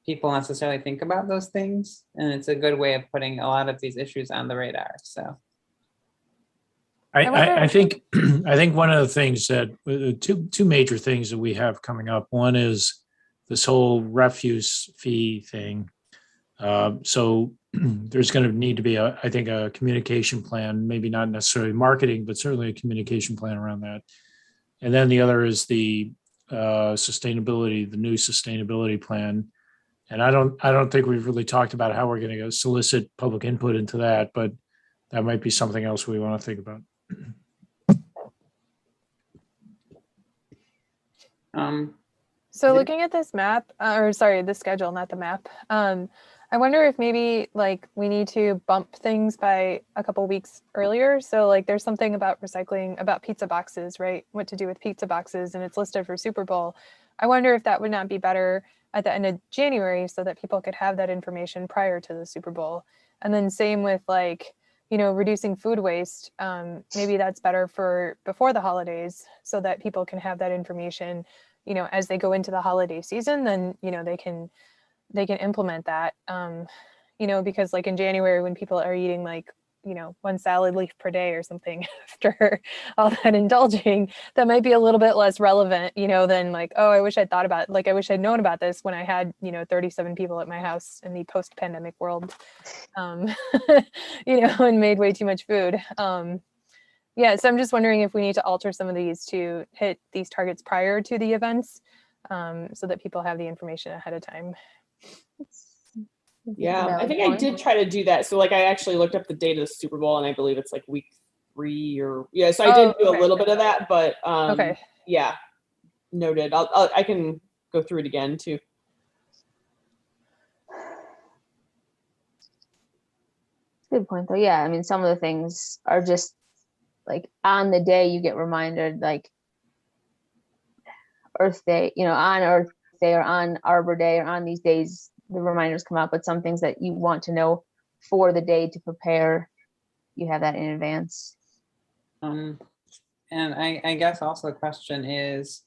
people necessarily think about those things, and it's a good way of putting a lot of these issues on the radar. So I think one of the things that two major things that we have coming up. One is this whole refuse fee thing. So there's going to need to be I think a communication plan, maybe not necessarily marketing, but certainly a communication plan around that. And then the other is the sustainability, the new sustainability plan. And I don't think we've really talked about how we're going to solicit public input into that, but that might be something else we want to think about. So looking at this map, the schedule, not the map. I wonder if maybe like we need to bump things by a couple weeks earlier. So like there's something about recycling, about pizza boxes, right? What to do with pizza boxes, and it's listed for Super Bowl. I wonder if that would not be better at the end of January so that people could have that information prior to the Super Bowl. And then same with like, reducing food waste. Maybe that's better for before the holidays so that people can have that information, as they go into the holiday season, then, they can implement that, because like in January when people are eating like, one salad leaf per day or something after all that indulging, that might be a little bit less relevant, than like, oh, I wish I'd thought about, like, I wish I'd known about this when I had, 37 people at my house in the post-pandemic world, and made way too much food. Yeah, so I'm just wondering if we need to alter some of these to hit these targets prior to the events. so that people have the information ahead of time. Yeah, I think I did try to do that. So like I actually looked up the date of the Super Bowl, and I believe it's like week 3 or yeah. So I did do a little bit of that, but Okay. yeah, noted. I can go through it again too. Good point though. Yeah, I mean, some of the things are just like on the day you get reminded, like Earth Day, on Earth Day or on Arbor Day or on these days, the reminders come out. But some things that you want to know for the day to prepare, you have that in advance. And I guess also the question is,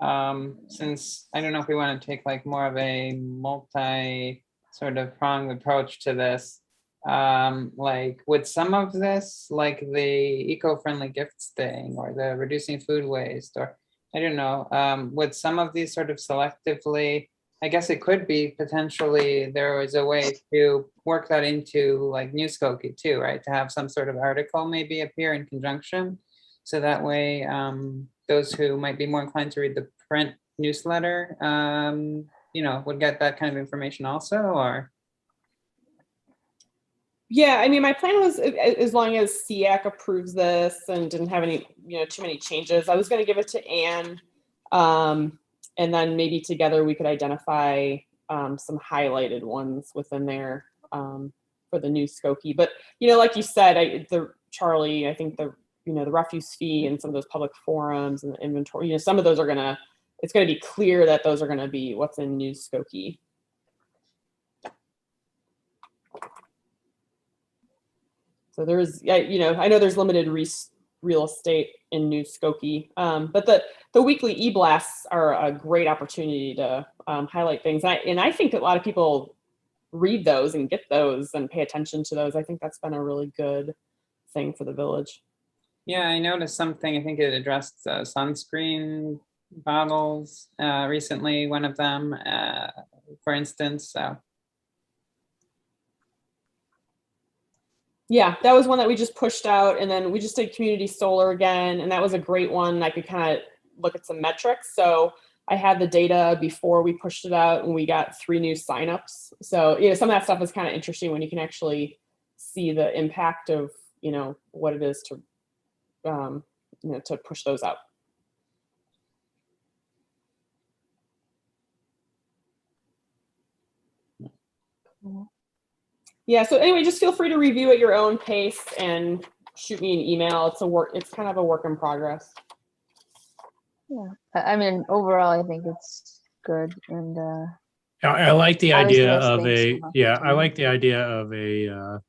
since I don't know if we want to take like more of a multi sort of pronged approach to this, like would some of this, like the eco-friendly gifts thing or the reducing food waste, or I don't know, would some of these sort of selectively, I guess it could be potentially there was a way to work that into like New Skokie too, right? To have some sort of article maybe appear in conjunction. So that way, those who might be more inclined to read the print newsletter, would get that kind of information also, or? Yeah, I mean, my plan was as long as SEAC approves this and didn't have any, too many changes, I was going to give it to Anne. And then maybe together we could identify some highlighted ones within there for the New Skokie. But, like you said, Charlie, I think the refuse fee and some of those public forums and the inventory, some of those are it's going to be clear that those are going to be what's in New Skokie. So there's, I know there's limited real estate in New Skokie, but the weekly e-blasts are a great opportunity to highlight things. And I think that a lot of people read those and get those and pay attention to those. I think that's been a really good thing for the village. Yeah, I noticed something. I think it addressed sunscreen bottles recently, one of them, for instance. So. Yeah, that was one that we just pushed out, and then we just did community solar again, and that was a great one. I could kind of look at some metrics. So I had the data before we pushed it out, and we got 3 new signups. So some of that stuff is kind of interesting when you can actually see the impact of what it is to to push those out. Yeah, so anyway, just feel free to review at your own pace and shoot me an email. It's kind of a work in progress. Yeah, I mean, overall, I think it's good. And I like the idea of I like the idea of a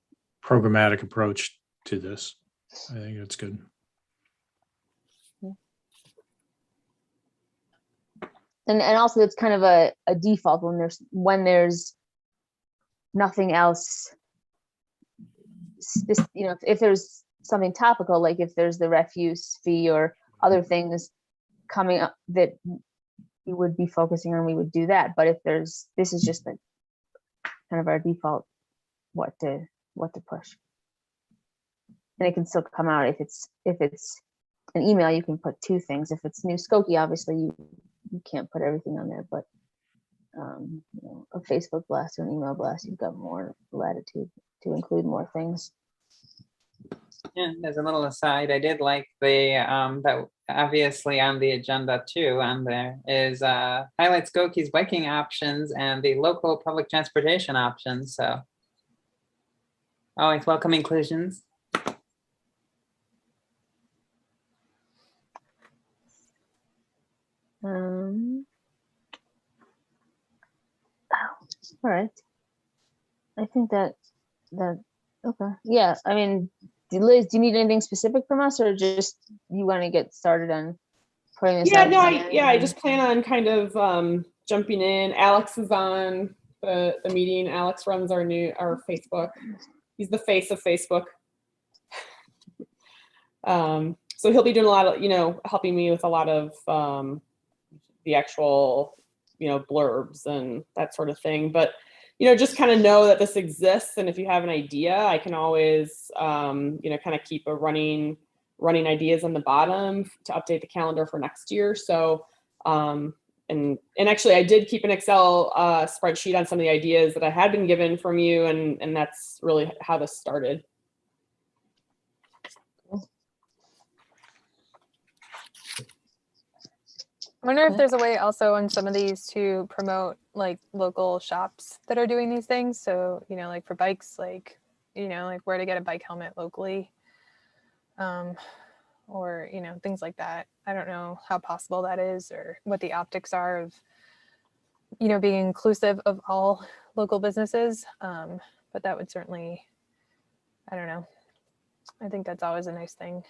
programmatic approach to this. I think it's good. And also it's kind of a default when there's nothing else, if there's something topical, like if there's the refuse fee or other things coming up that we would be focusing on, we would do that. But if this is just kind of our default, what to push. And it can still come out if it's an email, you can put 2 things. If it's New Skokie, obviously you can't put everything on there, but a Facebook blast or an email blast, you've got more latitude to include more things. Yeah, as a little aside, I did like the that obviously on the agenda too, on there is highlight Skokie's biking options and the local public transportation options. So always welcome inclusions. All right. I think that okay. Yeah, I mean, Liz, do you need anything specific from us, or just you want to get started on putting this out? I just plan on kind of jumping in. Alex is on the meeting. Alex runs our Facebook. He's the face of Facebook. So he'll be doing a lot of, helping me with a lot of the actual, blurbs and that sort of thing. But, just kind of know that this exists. And if you have an idea, I can always, kind of keep a running ideas on the bottom to update the calendar for next year. So, and and actually I did keep an Excel spreadsheet on some of the ideas that I had been given from you, and that's really how this started. I wonder if there's a way also on some of these to promote like local shops that are doing these things. So, you know, like for bikes, like, you know, like where to get a bike helmet locally, or, you know, things like that. I don't know how possible that is or what the optics are of, you know, being inclusive of all local businesses. But that would certainly, I don't know. I think that's always a nice thing.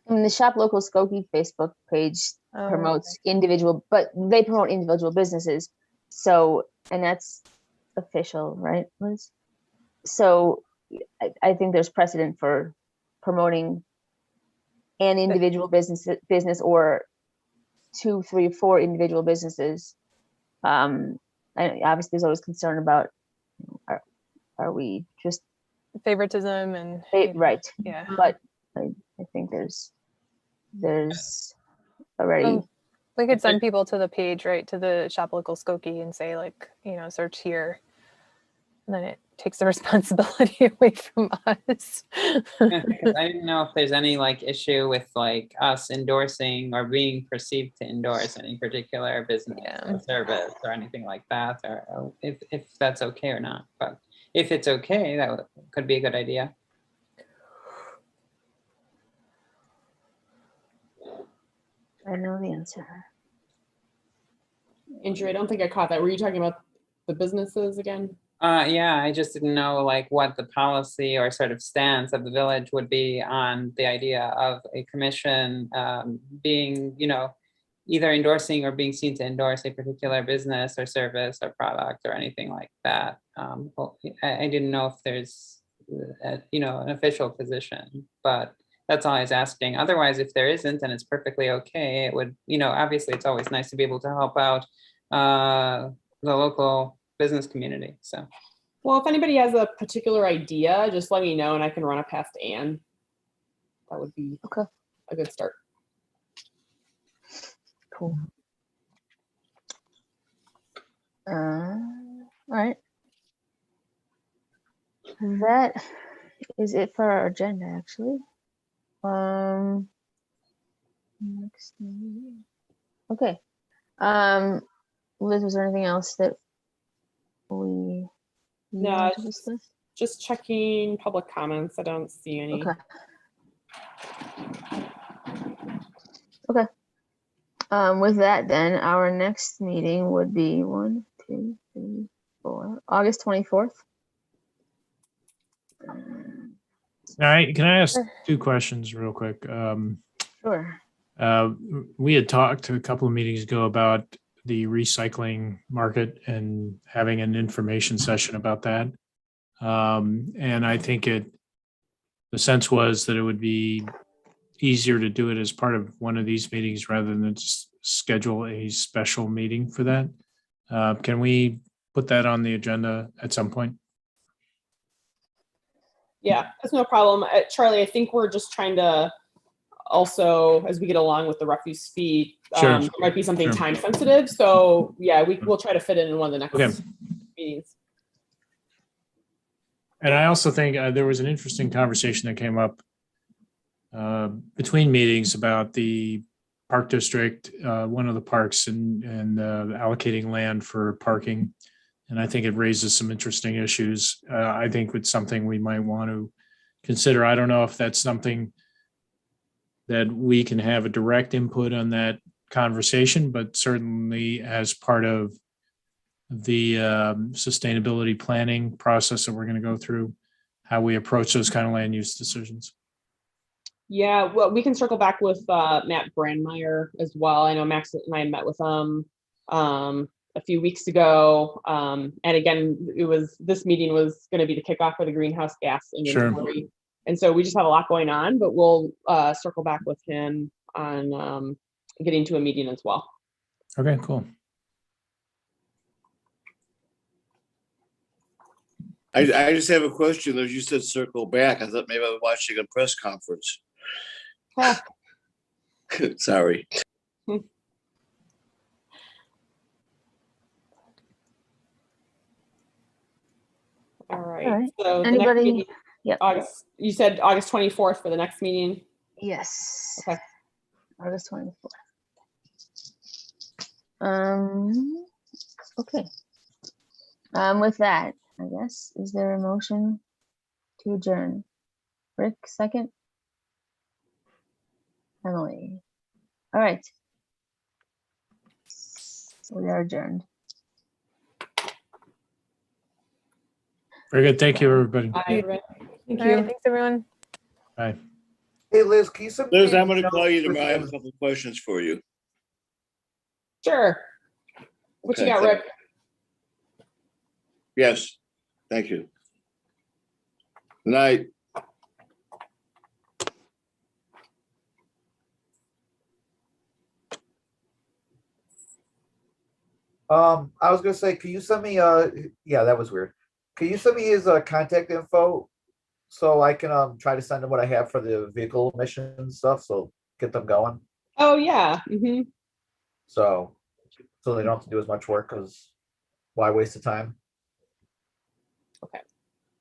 And the Shop Local Skokie Facebook page promotes individual, but they promote individual businesses. So, and that's official, right, Liz? So I think there's precedent for promoting an individual business or 2, 3, 4 individual businesses. And obviously there's always concern about, are we just favoritism and right? Yeah, but I think there's already. We could send people to the page, right, to the Shop Local Skokie and say, like, you know, search here. And then it takes the responsibility away from us. Because I didn't know if there's any like issue with like us endorsing or being perceived to endorse any particular business or service or anything like that, or if that's okay or not. But if it's okay, that could be a good idea. I know the answer. Andrew, I don't think I caught that. Were you talking about the businesses again? Yeah, I just didn't know like what the policy or sort of stance of the village would be on the idea of a commission being, you know, either endorsing or being seen to endorse a particular business or service or product or anything like that. Well, I didn't know if there's, you know, an official position, but that's all I was asking. Otherwise, if there isn't, and it's perfectly okay, it would, you know, obviously it's always nice to be able to help out the local business community. So, well, if anybody has a particular idea, just let me know and I can run it past Anne. That would be a good start. Cool. All right. That is it for our agenda, actually. Next thing. Okay. Liz, was there anything else that we No, to discuss? Just checking public comments. I don't see any. Okay. With that, then our next meeting would be 1, 2, 3, 4, August 24th. All right, can I ask 2 questions real quick? Sure. We had talked a couple of meetings ago about the recycling market and having an information session about that. And I think the sense was that it would be easier to do it as part of one of these meetings rather than just schedule a special meeting for that. Can we put that on the agenda at some point? Yeah, that's no problem. Charlie, I think we're just trying to also, as we get along with the refuse fee, Sure. There might be something time sensitive. So yeah, we'll try to fit it in one of the next meetings. And I also think there was an interesting conversation that came up between meetings about the park district, one of the parks, and allocating land for parking. And I think it raises some interesting issues. I think it's something we might want to consider. I don't know if that's something that we can have a direct input on that conversation, but certainly as part of the sustainability planning process that we're going to go through, how we approach those kind of land use decisions. Yeah, well, we can circle back with Matt Brandmeier as well. I know Max and I met with him a few weeks ago. And again, this meeting was going to be the kickoff for the greenhouse gas inventory. Sure. And so we just have a lot going on, but we'll circle back with him on getting to a meeting as well. Okay, cool. I just have a question. As you said, circle back. I thought maybe I was watching a press conference. Sorry. All right. All right. So the next Anybody? meeting, Yep. August, you said August 24th for the next meeting. Yes. Okay. August 24th. Okay. With that, I guess, is there a motion to adjourn? Rick, second? Emily. All right. We are adjourned. Very good. Thank you, everybody. Bye, everybody. Thank All right, you. thanks everyone. Bye. Hey Liz, can you send me Liz, an I'm going to email call you with tomorrow. I have a the- couple of questions for you. Sure. What you Okay, got, thank- Rick? Yes, thank you. Good night. I was gonna say, can you send me, yeah, that was weird. Can you send me his contact info? So I can try to send him what I have for the vehicle emission stuff, so get them going. Oh, yeah. So they don't have to do as much work, because why waste the time?